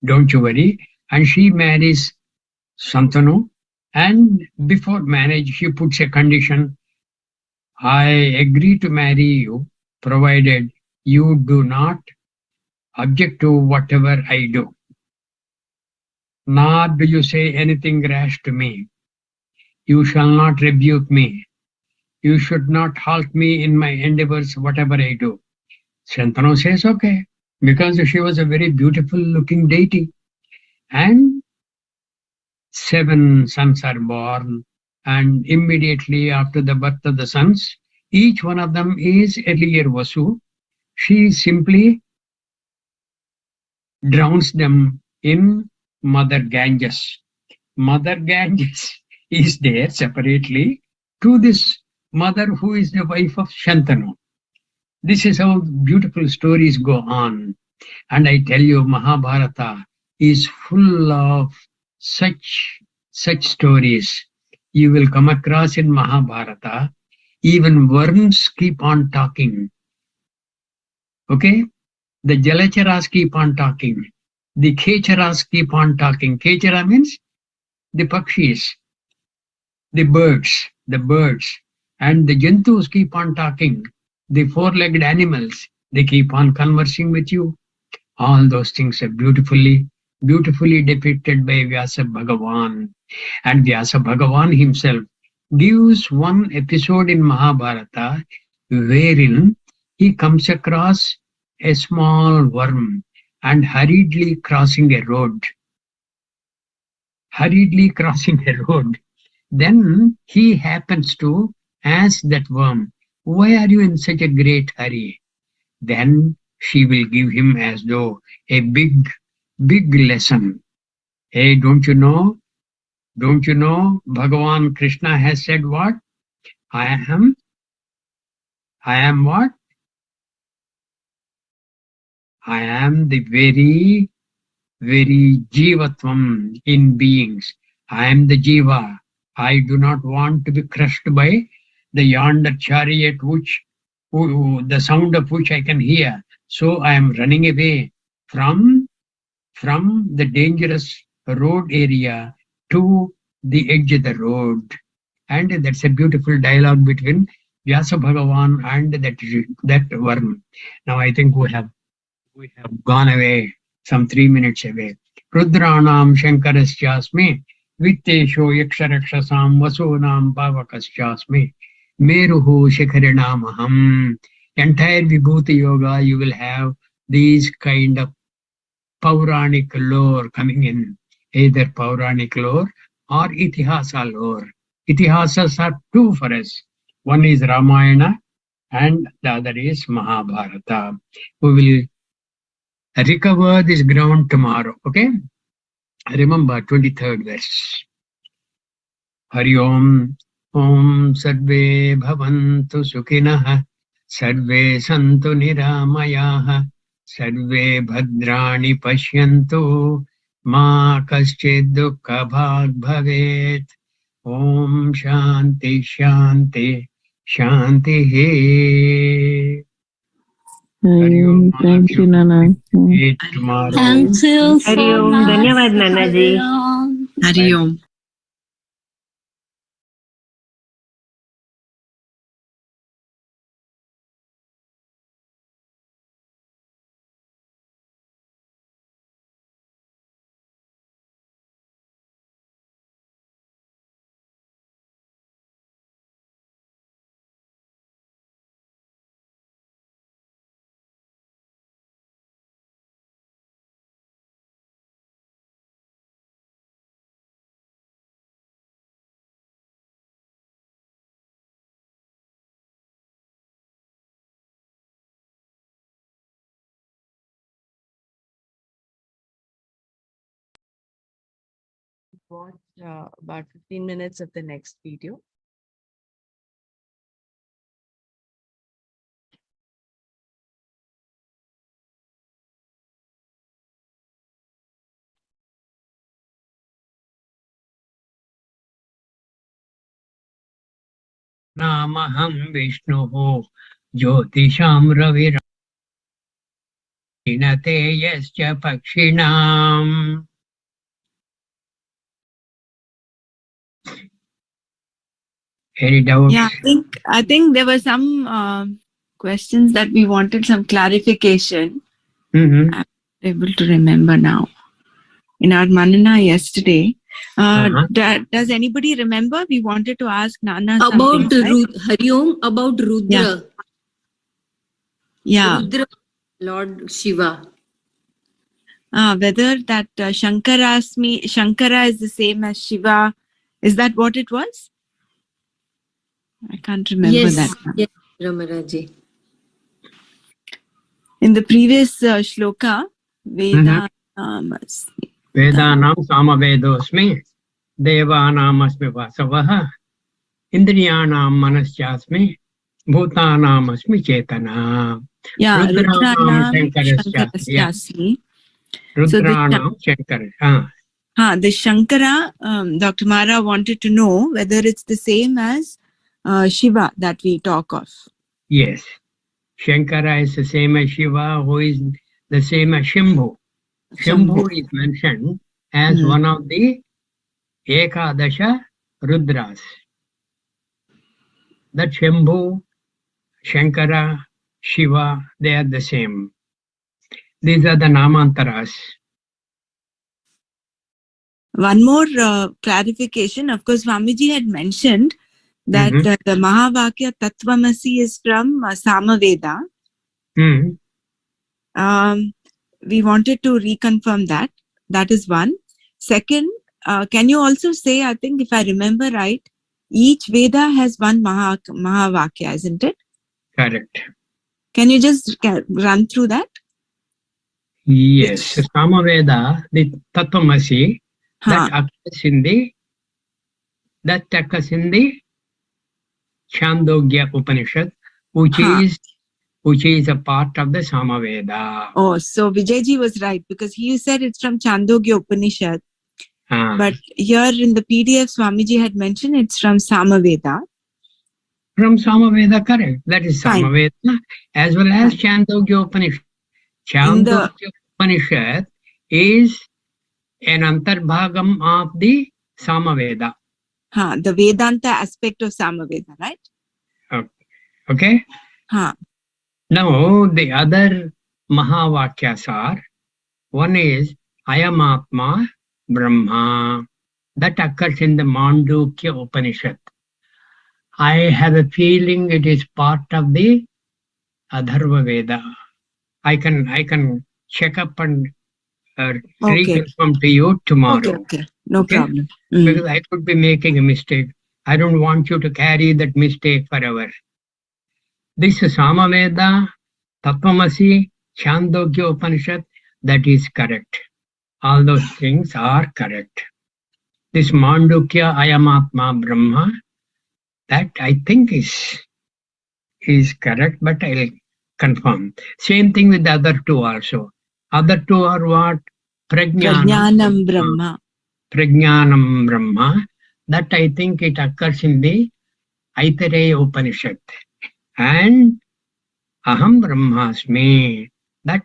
Don't you worry. And she marries Santanu. And before marriage, she puts a condition. I agree to marry you, provided you do not object to whatever I do. Nor do you say anything rash to me. You shall not rebuke me. You should not halt me in my endeavors, whatever I do. Shantanu says, okay, because she was a very beautiful looking deity. And 7 sons are born, and immediately after the birth of the sons, each one of them is earlier Vasu. She simply drowns them in Mother Ganges. Mother Ganges is there separately to this mother who is the wife of Shantanu. This is how beautiful stories go on. And I tell you, Mahabharata is full of such stories. You will come across in Mahabharata, even worms keep on talking. Okay? The Jalacharas keep on talking. The Kecharas keep on talking. Kechara means the Pakshis, the birds. And the Jantus keep on talking. The 4-legged animals, they keep on conversing with you. All those things are beautifully depicted by Vyasa Bhagavan. And Vyasa Bhagavan himself gives one episode in Mahabharata wherein he comes across a small worm and hurriedly crossing a road. Then he happens to ask that worm, why are you in such a great hurry? Then she will give him as though a big lesson. Hey, don't you know? Bhagavan Krishna has said what? I am what? I am the very jivatvam in beings. I am the jiva. I do not want to be crushed by the yonder chariot the sound of which I can hear. So I am running away from the dangerous road area to the edge of the road. And that's a beautiful dialogue between Vyasa Bhagavan and that worm. Now I think we have gone away, some 3 minutes away. Rudranam Shankaraschasmi, Vittesho Yaksharakshasam Vasunam Pavakaschasmi, Meruhu Shikharinamaham. Entire Vibhuti Yoga, you will have these kind of Pauranic lore coming in, either Pauranic lore or Itihasa lore. Itihasas are two for us. One is Ramayana and the other is Mahabharata. We will recover this ground tomorrow, okay? Remember 23rd verse. Hari Om, Om Sarve Bhavantu Sukhinah, Sarve Santu Niramayah, Sarve Bhadrani Pashyantu, Ma Kaschid Dukkha Bhag Bhavet. Om Shanti Shanti Shanti He. Hari Om.
Thank you, Nana.
Meet tomorrow.
Thank you so
Hari Om.
much.
Dhanyavad, Nanaji.
Hari Om.
Hari Om.
Watch about 15 minutes of the next video.
नामहं विष्णुः ज्योतिषां रविरते यश्च पक्षिणाम्. Any doubts?
Yeah, I think there were some questions that we wanted some clarification.
Mm-hmm.
I'm able to remember now. In our Manana yesterday, does anybody remember? We wanted to ask Nana
About
something, right?
Hari Om, about Rudra.
Yeah.
Rudra, Lord Shiva.
Whether that Shankara is the same as Shiva. Is that what it was? I can't remember that.
Yes, Ramaraji.
In the previous shloka, Veda
Vedanam Samavedosmi, Devanam Asmi Vasavaha, Indriyanam Manaschasmi, Bhutanam Asmi Chetana.
Yeah,
Rudranam
Shankaraschasmi.
Rudranam Shankara.
The Shankara, Dr. Mara wanted to know whether it's the same as Shiva that we talk of.
Yes. Shankara is the same as Shiva, who is the same as Shambhu. Shambhu is mentioned as one of the Ekadasha Rudras. That Shambhu, Shankara, Shiva, they are the same. These are the Namantaras.
One more clarification. Of course, Swamiji had mentioned that the Mahavakya Tattvamasi is from Samaveda. We wanted to reconfirm that. That is one. Second, can you also say, I think if I remember right, each Veda has one Mahavakya, isn't it?
Correct.
Can you just run through that?
Yes, Samaveda, the Tatvamasi,
Huh.
that occurs in the Chandogya Upanishad, which
Huh.
is a part of the Samaveda.
Oh, so Vijayji was right because he said it's from Chandogya Upanishad. But here in the PDF, Swamiji had mentioned it's from Samaveda.
From Samaveda, correct. That is
Fine.
Samaveda as well as Chandogya Upanishad. Chandogya Upanishad is an antarbhagam of the Samaveda.
Huh, the Vedanta aspect of Samaveda, right?
Okay?
Huh.
Now, the other Mahavakyas are, one is Ayamatma Brahma. That occurs in the Mandukya Upanishad. I have a feeling it is part of the Atharva Veda. I can check up and reconfirm to you tomorrow.
Okay. No
Okay?
problem.
Because I could be making a mistake. I don't want you to carry that mistake forever. This Samaveda, Tatvamasi, Chandogya Upanishad, that is correct. All those things are correct. This Mandukya Ayamatma Brahma, that I think is correct, but I'll confirm. Same thing with the other two also. Other two are what?
Prajnanam Brahma.
Prajnanam Brahma. That I think it occurs in the Aitareya Upanishad. And Aham Brahmasmi. That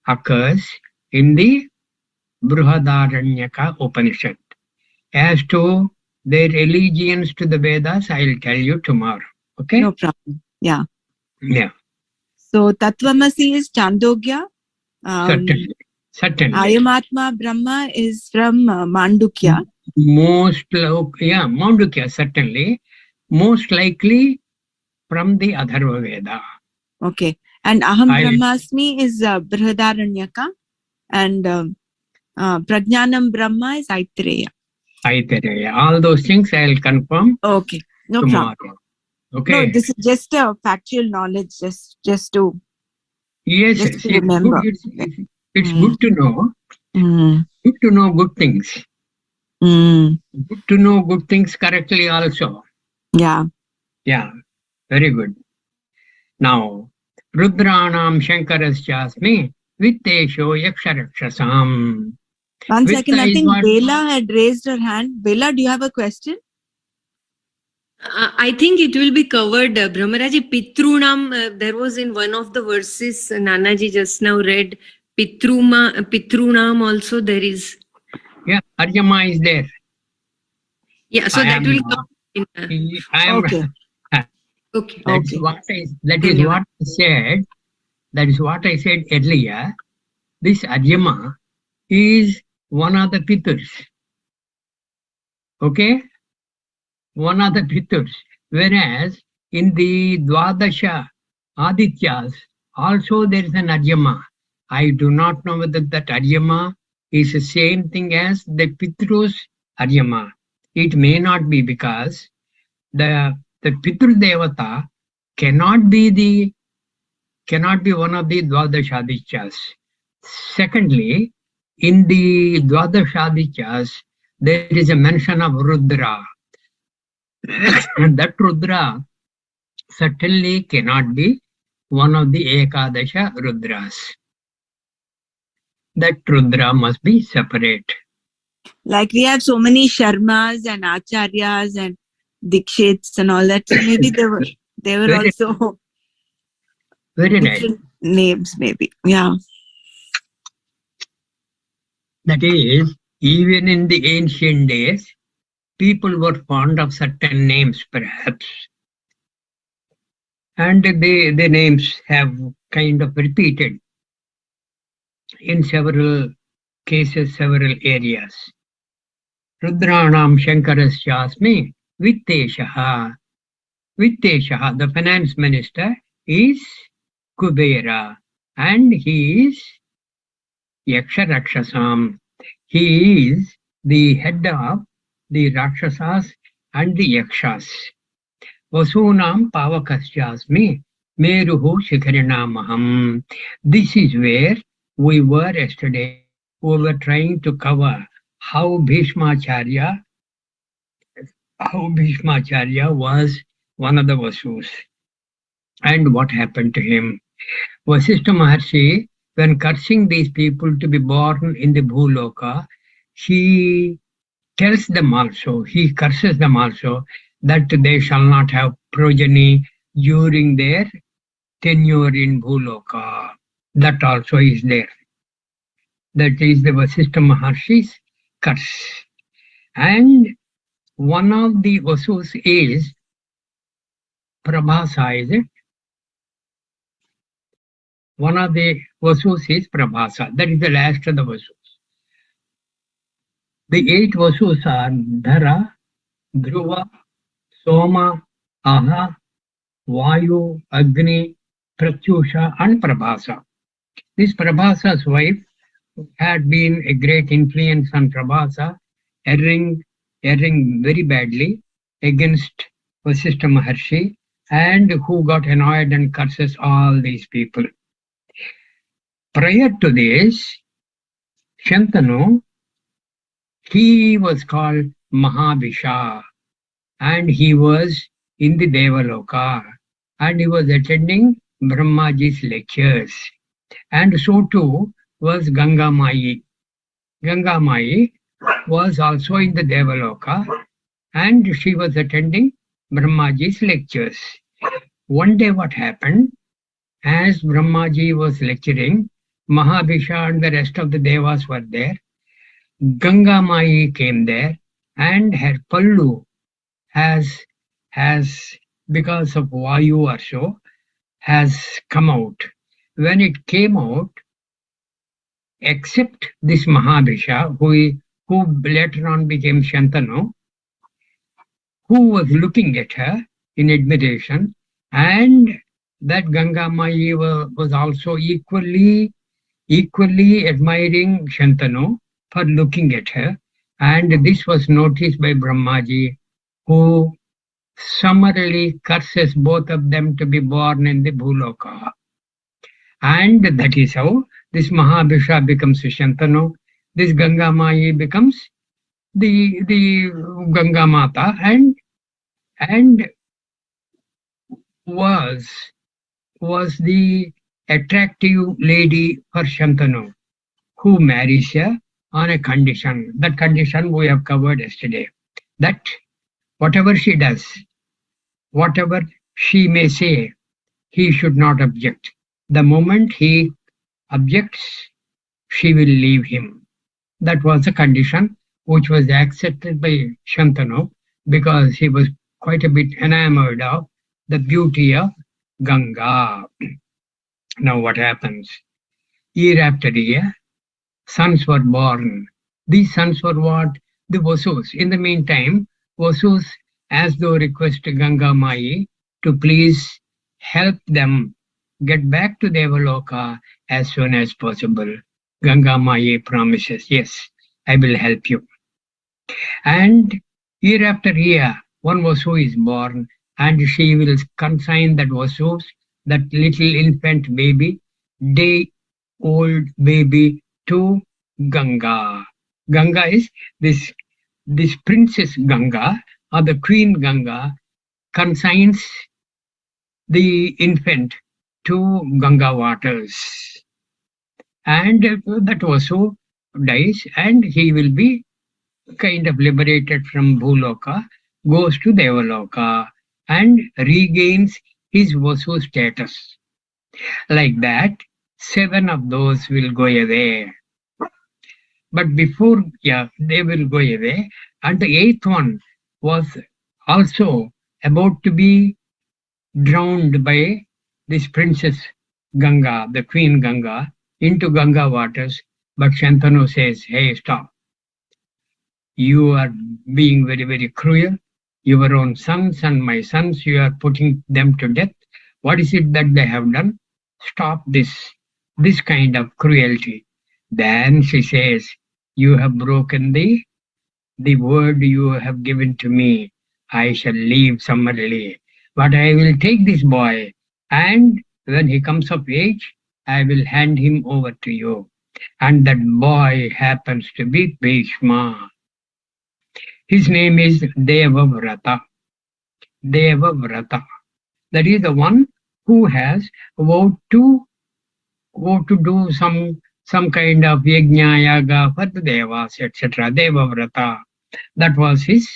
occurs in the Brihadaranyaka Upanishad. As to their allegiance to the Vedas, I'll tell you tomorrow. Okay?
No problem. Yeah.
Yeah.
So Tatvamasi is Chandogya.
Certainly.
Ayamatma Brahma is from Mandukya.
Mandukya, certainly. Most likely from the Atharva Veda.
Okay. And Aham Brahmasmi is Brihadaranyaka. And Prajnanam Brahma is Aitareya.
All those things I'll confirm
Okay. No
tomorrow.
problem.
Okay.
No, this is just a factual knowledge, just to remember.
It's good to know. Good to know good things. Good to know good things correctly also.
Yeah.
Yeah. Very good. Now, Rudranam Shankarasjasmi Vittesho Yaksharakshasam.
One second, I think
what?
Bela had raised her hand. Bela, do you have a question?
I think it will be covered. Brahmaraji, Pitrunam, there was in one of the verses, Nanaji just now read, Pitrunam also there is.
Yeah, Arjama is there.
Yeah, so that will come in.
Okay.
That is what I said. That is what I said earlier. This Arjama is one of the Piturs. Okay? One of the Piturs. Whereas in the Dwadasha Adityas, also there is an Arjama. I do not know whether that Arjama is the same thing as the Pitrus Arjama. It may not be, because the Pitur Devata cannot be one of the Dwadashadityas. Secondly, in the Dwadashadityas, there is a mention of Rudra. And that Rudra certainly cannot be one of the Ekadasha Rudras. That Rudra must be separate.
Like we have so many Sharmas and Acharyas and Dikshits and all that. So maybe they were
Very
also
very
different names, maybe. Yeah.
That is, even in the ancient days, people were fond of certain names, perhaps. And the names have kind of repeated in several cases, several areas. Rudranam Shankarasjasmi Vitteshaha. Vitteshaha, the finance minister, is Kubera, and he is Yaksha Rakshasam. He is the head of the Rakshasas and the Yakshas. Vasunam Pavakasjasmi Meruhu Shikharinamaham. This is where we were yesterday. We were trying to cover how Bhishmacharya was one of the Vasus and what happened to him. Vasishtha Maharshi, when cursing these people to be born in the Bhuloka, he tells them also, he curses them also, that they shall not have progeny during their tenure in Bhuloka. That also is there. That is the Vasishtha Maharshi's curse. And one of the Vasus is Prabhasa, is it? One of the Vasus is Prabhasa. That is the last of the Vasus. The 8 Vasus are Dhara, Dhruva, Soma, Aha, Vayu, Agni, Pratyusha and Prabhasa. This Prabhasa's wife had been a great influence on Prabhasa, erring very badly against Vasishtha Maharshi, and who got annoyed and curses all these people. Prior to this, Shantanu, he was called Mahabhisha, and he was in the Devaloka, and he was attending Brahmaji's lectures. And so too was Ganga Mai. Ganga Mai was also in the Devaloka, and she was attending Brahmaji's lectures. One day what happened, as Brahmaji was lecturing, Mahabhisha and the rest of the Devas were there. Ganga Mai came there, and her pallu has because of Vayu or so, has come out. When it came out, except this Mahabhisha, who later on became Shantanu, who was looking at her in admiration, and that Ganga Mai was also equally admiring Shantanu for looking at her, and this was noticed by Brahmaji, who summarily curses both of them to be born in the Bhuloka. And that is how this Mahabhisha becomes Shantanu, this Ganga Mai becomes the Ganga Mata, and was the attractive lady for Shantanu, who marries her on a condition. That condition we have covered yesterday. That whatever she does, whatever she may say, he should not object. The moment he objects, she will leave him. That was a condition which was accepted by Shantanu because he was quite a bit enamored of the beauty of Ganga. Now what happens? Year after year, sons were born. These sons were what? The Vasus. In the meantime, Vasus, as though request Ganga Mai to please help them get back to Devaloka as soon as possible. Ganga Mai promises, yes, I will help you. And year after year, one Vasu is born, and she will consign that Vasu, that little infant baby, day-old baby, to Ganga. Ganga is this Princess Ganga, or the Queen Ganga, consigns the infant to Ganga waters. And that Vasu dies, and he will be kind of liberated from Bhuloka, goes to Devaloka, and regains his Vasu status. Like that, 7 of those will go away. But before, they will go away. And the 8th one was also about to be drowned by this Princess Ganga, the Queen Ganga, into Ganga waters. But Shantanu says, hey, stop. You are being very, very cruel. Your own sons and my sons, you are putting them to death. What is it that they have done? Stop this kind of cruelty. Then she says, you have broken the word you have given to me. I shall leave summarily. But I will take this boy and when he comes of age, I will hand him over to you. And that boy happens to be Bhishma. His name is Devavrata. Devavrata. That is the one who has vowed to do some kind of yajna, yaga for the devas, etc. Devavrata. That was his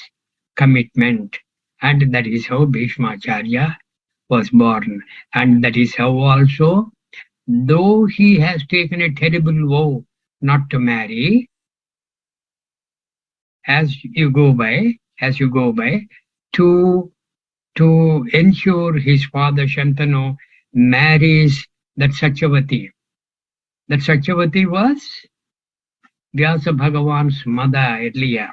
commitment. And that is how Bhishmacharya was born. And that is how also, though he has taken a terrible vow not to marry, as you go by, to ensure his father Shantanu marries that Satyavati. That Satyavati was Vyasa Bhagavan's mother earlier.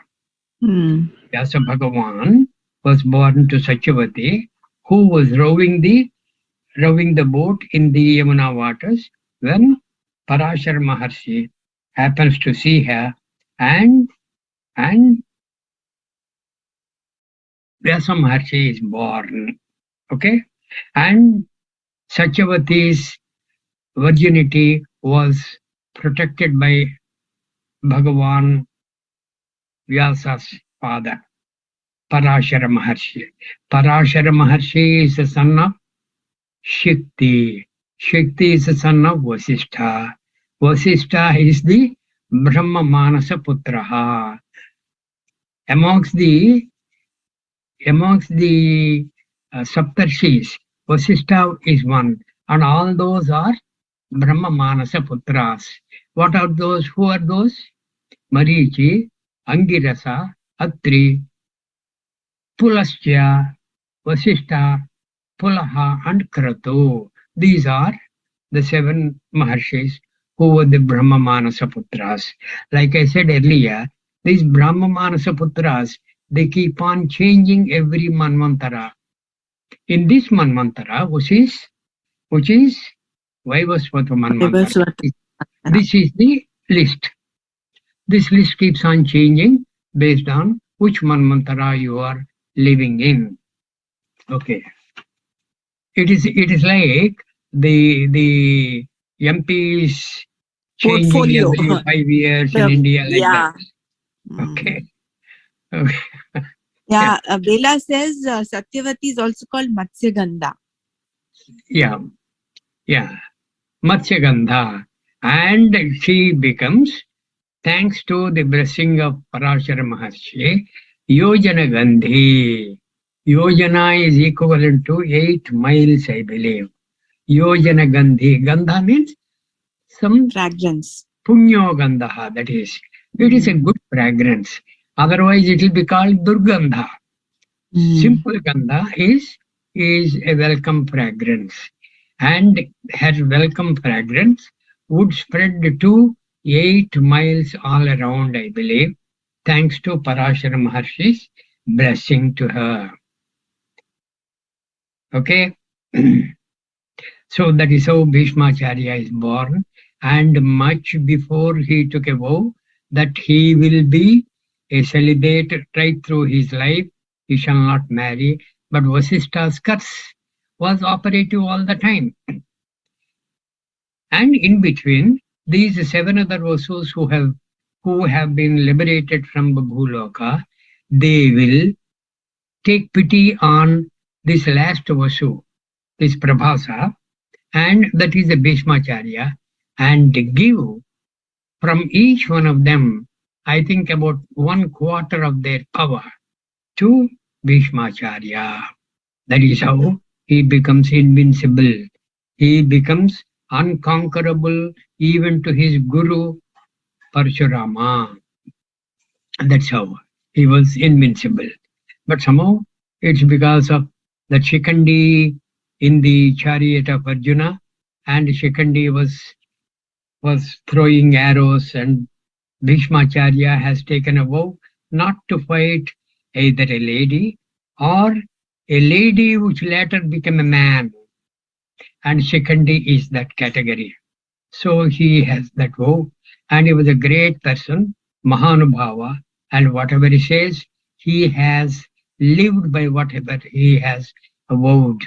Vyasa Bhagavan was born to Satyavati, who was rowing the boat in the Yamuna waters when Parashar Maharshi happens to see her, and Vyasa Maharshi is born. Okay? And Satyavati's virginity was protected by Bhagavan Vyasa's father, Parashara Maharshi. Parashara Maharshi is the son of Shakti. Shakti is the son of Vasishtha. Vasishtha is the Brahma Manasa Putraha. Amongst the Saptarshis, Vasishtha is one, and all those are Brahma Manasa Putras. What are those? Who are those? Marichi, Angirasa, Atri, Pulasya, Vasishtha, Pulaha, and Krato. These are the 7 Maharshis who were the Brahma Manasa Putras. Like I said earlier, these Brahma Manasa Putras, they keep on changing every Manvantara. In this Manvantara, which is Vaivasvata Manvantara, this is the list. This list keeps on changing based on which Manvantara you are living in. Okay. It is like the MPs changing
Portfolio.
every 5 years in India, like that. Okay. Okay.
Yeah, Bela says Satyavati is also called Matsyagandha.
Yeah. Matsyagandha. And she becomes, thanks to the blessing of Parashara Maharshi, Yojana Gandhi. Yojana is equivalent to 8 miles, I believe. Yojana Gandhi. Gandha means some
Fragrance.
Punyo Gandha, that is. It is a good fragrance. Otherwise, it will be called Durgandha. Simple Gandha is a welcome fragrance. And her welcome fragrance would spread to 8 miles all around, I believe, thanks to Parashara Maharshi's blessing to her. Okay? So that is how Bhishmacharya is born. And much before he took a vow that he will be a celibate right through his life, he shall not marry. But Vasishtha's curse was operative all the time. And in between, these 7 other Vasus who have been liberated from Bhuloka, they will take pity on this last Vasu, this Prabhasa, and that is the Bhishmacharya, and give from each one of them, I think about 1/4 of their power to Bhishmacharya. That is how he becomes invincible. He becomes unconquerable even to his Guru Parshurama. That's how he was invincible. But somehow it's because of the Shikandi in the chariot of Arjuna, and Shikandi was throwing arrows, and Bhishmacharya has taken a vow not to fight either a lady or a lady which later became a man. And Shikandi is that category. So he has that vow, and he was a great person, Mahanubhava, and whatever he says, he has lived by whatever he has vowed.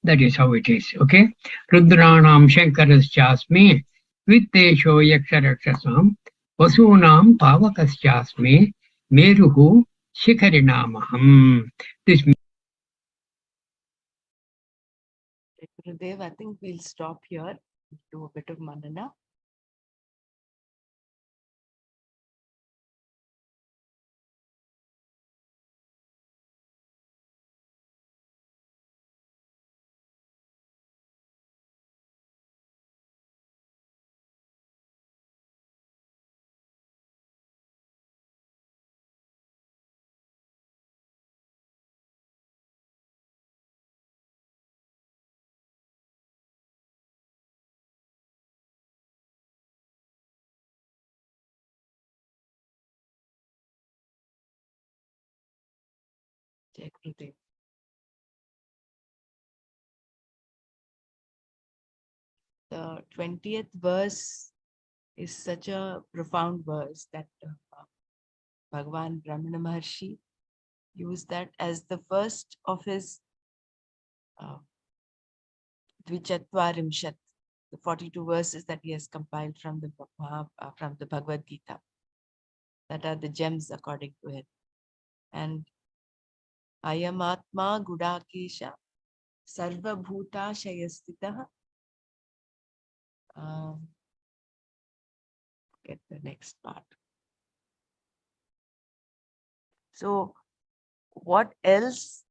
That is how it is. Okay. Rudranam Shankaraschasmi Vittesho Yaksharakshasam Vasunam Pavakaschasmi Meruhu Shikharinamaham. This
Gurudev, I think we'll stop here, do a bit of manana. Jai Gurudev. The 20th verse is such a profound verse that Bhagavan Brahmana Maharshi used that as the first of his Dvichatvarimshat, the 42 verses that he has compiled from the Bhagavad Gita, that are the gems according to him. And Ayamatma Gudakesha Sarva Bhuta Shayastitaha. Get the next part. So, what else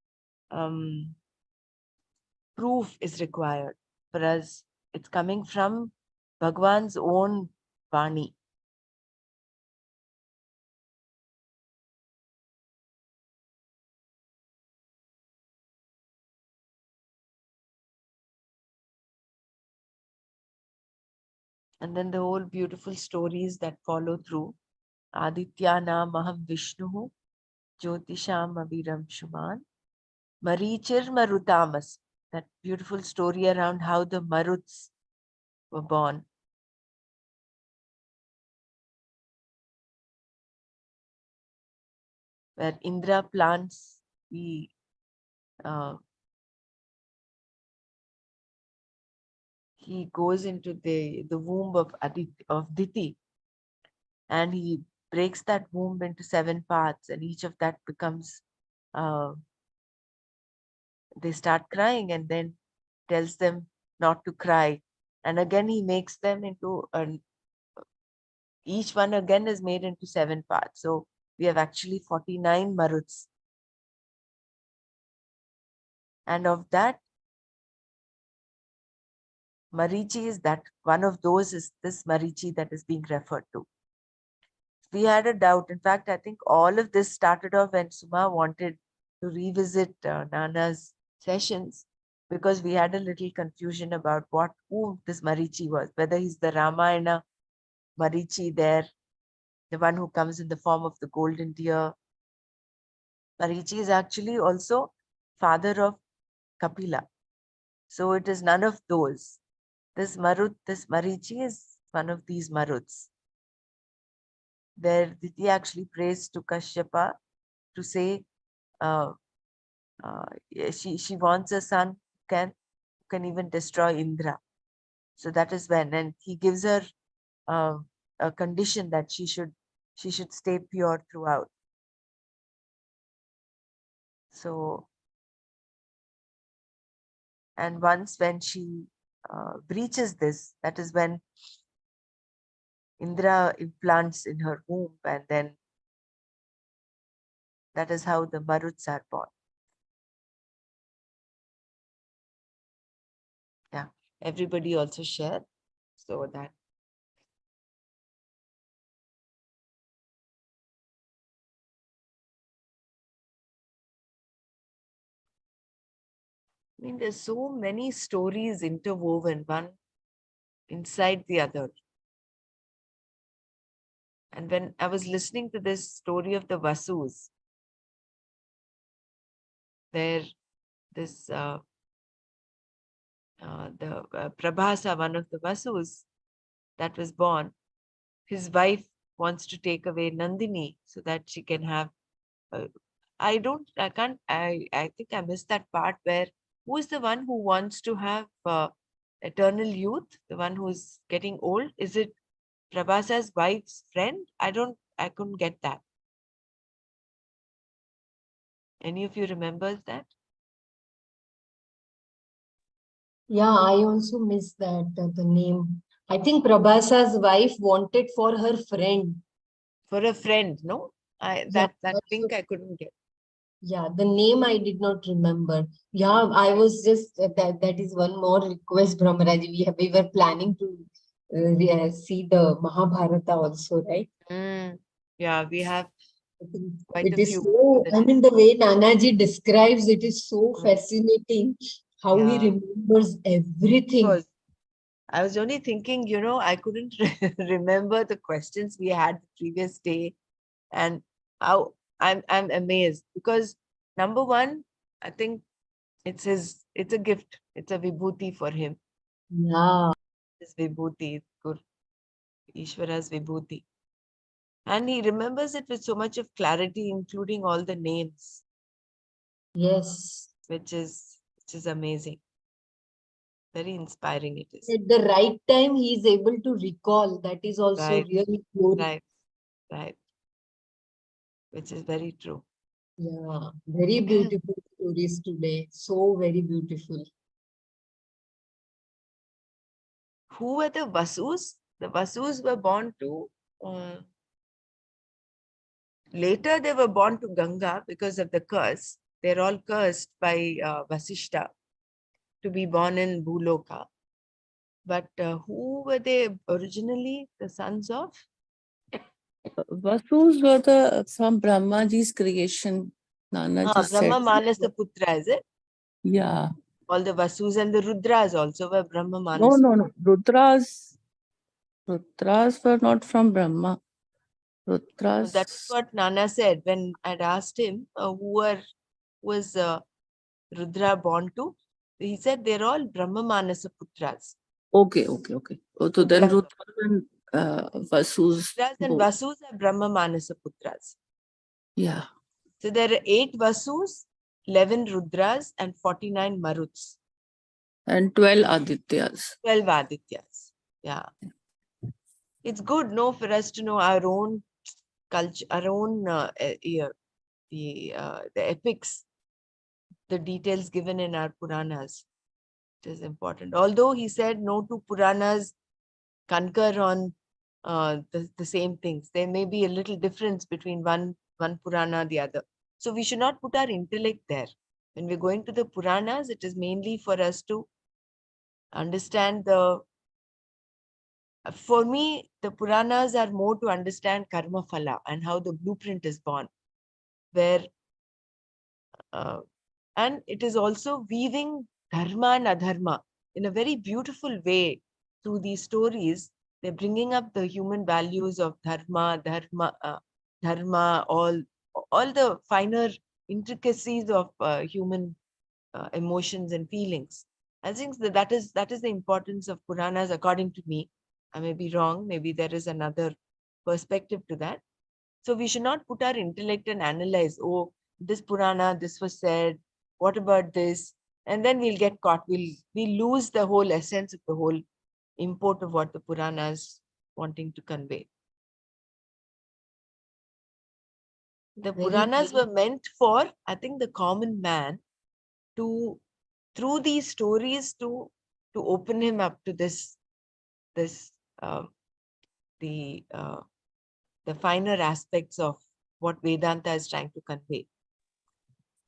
proof is required for us? It's coming from Bhagwan's own Vani. And then the whole beautiful stories that follow through. Adityana Maham Vishnuhu Jyotisham Aviram Shuman Marichir Marutamas. That beautiful story around how the Maruts were born. Where Indra plants the he goes into the womb of Diti, and he breaks that womb into 7 parts, and each of that becomes they start crying, and then tells them not to cry, and again he makes them into each one again is made into 7 parts. So we have actually 49 Maruts, and of that Marichi is that one of those is this Marichi that is being referred to. We had a doubt. In fact, I think all of this started off when Suma wanted to revisit Nanna's sessions, because we had a little confusion about who this Marichi was, whether he's the Ramayana Marichi there, the one who comes in the form of the golden deer. Marichi is actually also father of Kapila. So it is none of those. This Marichi is one of these Maruts, where Diti actually prays to Kashyapa to say she wants a son who can even destroy Indra. So that is when, and he gives her a condition that she should stay pure throughout. So, and once when she breaches this, that is when Indra implants in her womb, and then that is how the Maruts are born. Yeah, everybody also share, so that I mean, there's so many stories interwoven, one inside the other. And when I was listening to this story of the Vasus, where this the Prabhasa, one of the Vasus that was born, his wife wants to take away Nandini so that she can have. I think I missed that part where who is the one who wants to have eternal youth? The one who is getting old? Is it Prabhasa's wife's friend? I couldn't get that. Any of you remembers that?
Yeah, I also missed that, the name. I think Prabhasa's wife wanted for her friend.
For a friend, no?
Yeah,
That
that's
link
what-
I couldn't get.
Yeah, the name I did not remember. Yeah, I was just that is one more request, Brahmaraji. We were planning to see the Mahabharata also, right?
Yeah, we have
I think
quite
it
a
is
few.
so, I mean, the way Nanaji describes it is so
Mm.
fascinating how he
Yeah.
remembers everything.
Because I was only thinking, I couldn't remember the questions we had the previous day, and how I'm amazed because number one, I think it's a gift. It's a vibhuti for him.
Yeah,
It's vibhuti, good. Ishvara's vibhuti. And he remembers it with so much of clarity, including all the names,
yes.
which is amazing. Very inspiring it is.
At the right time, he is able to recall. That is also
Right,
really good.
right, right. Which is very true.
Yeah, very beautiful stories today. So very beautiful.
Who were the Vasus? The Vasus were born to, later they were born to Ganga because of the curse. They're all cursed by Vasishta to be born in Bhuloka. But who were they originally? The sons of?
Vasus were from Brahmaji's creation. Nanaji said.
Brahma Manasa Putra, is it?
Yeah.
All the Vasus and the Rudras also were Brahma Manasa.
No. Rudras were not from Brahma. Rudras.
That's what Nana said when I'd asked him who was Rudra born to. He said they're all Brahma Manasa Putras.
Okay. Oh, so then Rudras and Vasus.
Rudras and
both.
Vasus are Brahma Manasa Putras.
Yeah.
So there are 8 Vasus, 11 Rudras, and 49 Maruts.
And 12 Adityas.
12 Adityas. Yeah. It's good, for us to know our own culture, our own the epics, the details given in our Puranas. It is important. Although he said no two Puranas concur on the same things. There may be a little difference between one Purana and the other. So we should not put our intellect there. When we're going to the Puranas, it is mainly for us to understand for me, the Puranas are more to understand karma phala and how the blueprint is born. Where and it is also weaving dharma and adharma in a very beautiful way through these stories. They're bringing up the human values of dharma, all the finer intricacies of human emotions and feelings. I think that is the importance of Puranas, according to me. I may be wrong. Maybe there is another perspective to that. So we should not put our intellect and analyze, oh, this Purana, this was said, what about this? And then we'll get caught. We'll lose the whole essence of the whole import of what the Purana is wanting to convey. The Puranas were meant for, I think, the common man to, through these stories, to open him up to the finer aspects of what Vedanta is trying to convey.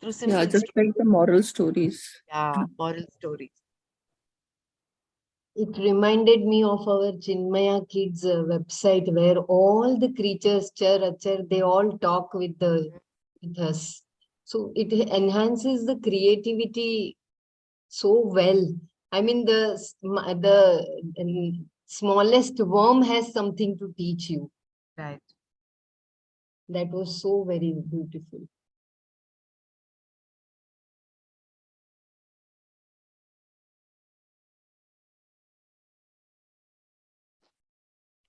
Through simple
just like the moral stories.
Yeah, moral stories.
It reminded me of our Chinmaya Kids website where all the creatures, they all talk with us. So it enhances the creativity so well. I mean, the smallest worm has something to teach you.
Right.
That was so very beautiful.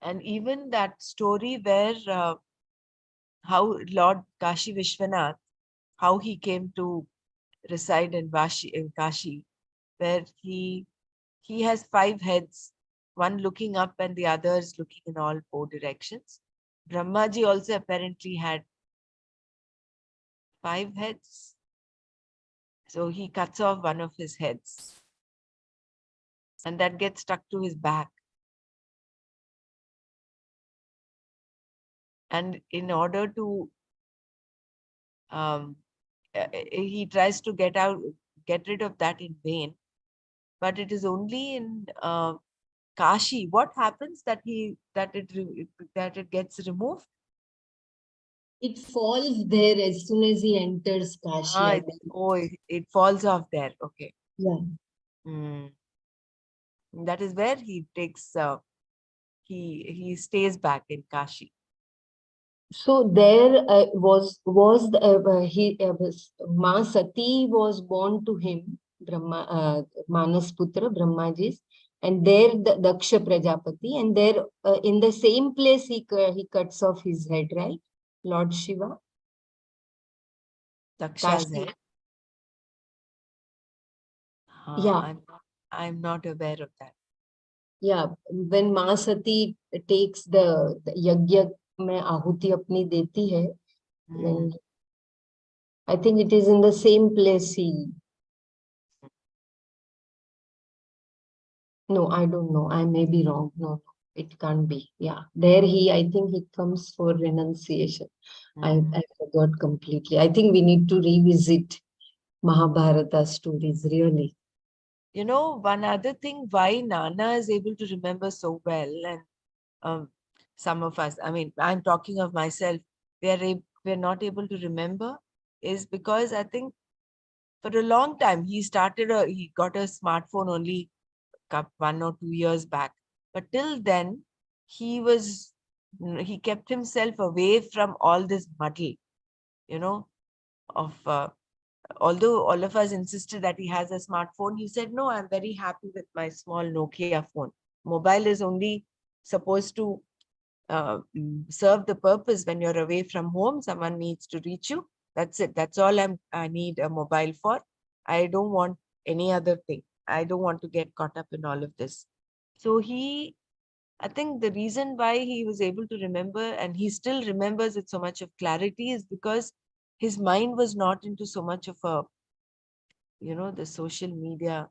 And even that story where how Lord Kashi Vishwanath, how he came to reside in Kashi, where he has 5 heads, one looking up and the others looking in all 4 directions. Brahmaji also apparently had 5 heads. So he cuts off one of his heads, and that gets stuck to his back. And in order to, he tries to get rid of that in vain, but it is only in Kashi. What happens that it gets removed?
It falls there as soon as he enters Kashi. I think.
It falls off there. Okay.
Yeah.
That is where he takes. He stays back in Kashi.
So there Ma Sati was born to him, Manas Putra, Brahmaji's, and there the Daksha Prajapati, and there in the same place he cuts off his head, right? Lord Shiva.
Daksha's
Kashi.
head.
Yeah.
I'm not aware of that.
Yeah, when Ma Sati takes the yajna में आहुति अपनी देती है, then I think it is in the same place No, I don't know. I may be wrong. No, it can't be. Yeah, there I think he comes for renunciation. I forgot completely. I think we need to revisit Mahabharata stories, really.
You know, one other thing why Nana is able to remember so well, and some of us, I mean, I'm talking of myself, we're not able to remember, is because I think for a long time he got a smartphone only 1 or 2 years back, but till then he kept himself away from all this muddle, of although all of us insisted that he has a smartphone, he said, no, I'm very happy with my small Nokia phone. Mobile is only supposed to serve the purpose when you're away from home, someone needs to reach you. That's it. That's all I need a mobile for. I don't want any other thing. I don't want to get caught up in all of this. So I think the reason why he was able to remember, and he still remembers with so much of clarity, is because his mind was not into so much of the social media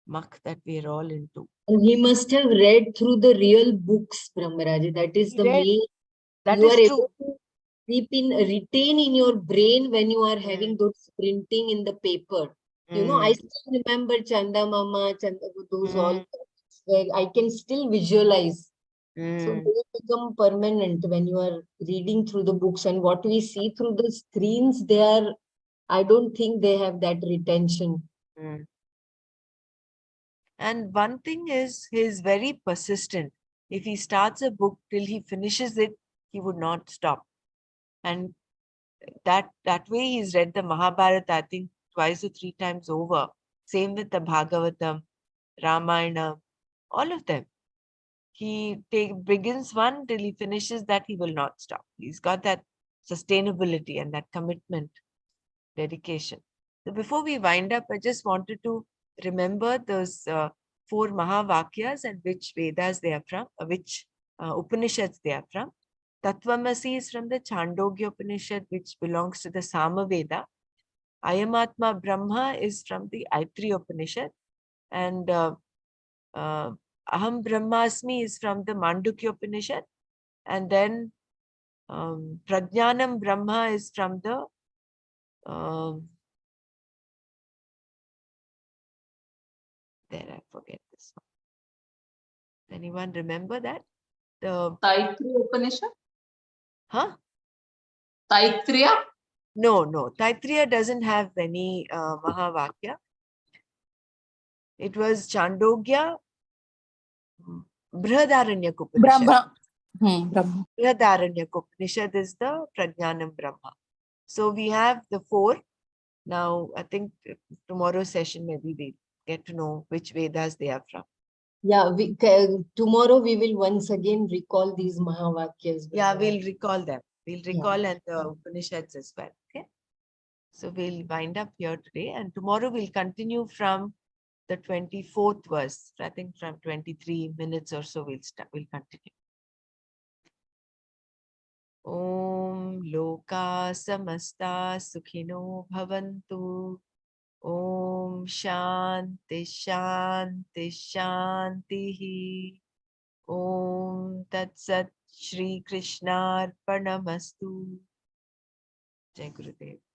muck that we're all into.
And he must have read through the real books, Brahmaraji. That is the main.
That
you
is
are
true.
able to retain in your brain when you are having those printing in the paper. I still remember Chanda Mama, those all where I can still visualize. So they become permanent when you are reading through the books, and what we see through the screens, I don't think they have that retention.
And one thing is, he's very persistent. If he starts a book till he finishes it, he would not stop. And that way he's read the Mahabharata, I think 2 or 3 times over. Same with the Bhagavatam, Ramayana, all of them. He begins one till he finishes that, he will not stop. He's got that sustainability and that commitment, dedication. So before we wind up, I just wanted to remember those 4 Mahavakyas and which Vedas they are from, which Upanishads they are from. Tattvamasi is from the Chandogya Upanishad, which belongs to the Samaveda. Ayamatma Brahma is from the Aittiriya Upanishad, and Aham Brahmasmi is from the Mandukya Upanishad, and then Prajnanam Brahma is from the I forget this one. Anyone remember that? The
Taittiriya Upanishad?
Huh?
Taittiriya?
No. Taittiriya doesn't have any Mahavakya. It was Chandogya, Brihadaranyaka Upanishad. Brihadaranyaka Upanishad is the Prajnanam Brahma. So we have the 4. Now, I think tomorrow's session, maybe we get to know which Vedas they are from.
Yeah, tomorrow we will once again recall these Mahavakyas.
Yeah, we'll recall them. We'll recall and the Upanishads as well. Okay. So we'll wind up here today, and tomorrow we'll continue from the 24th verse. I think from 23 minutes or so we'll continue. Om Loka Samasta Sukhino Bhavantu. Om Shanti Shanti Shanti. Om Tat Sat Shri Krishna Arpanamastu. Jai Gurudev.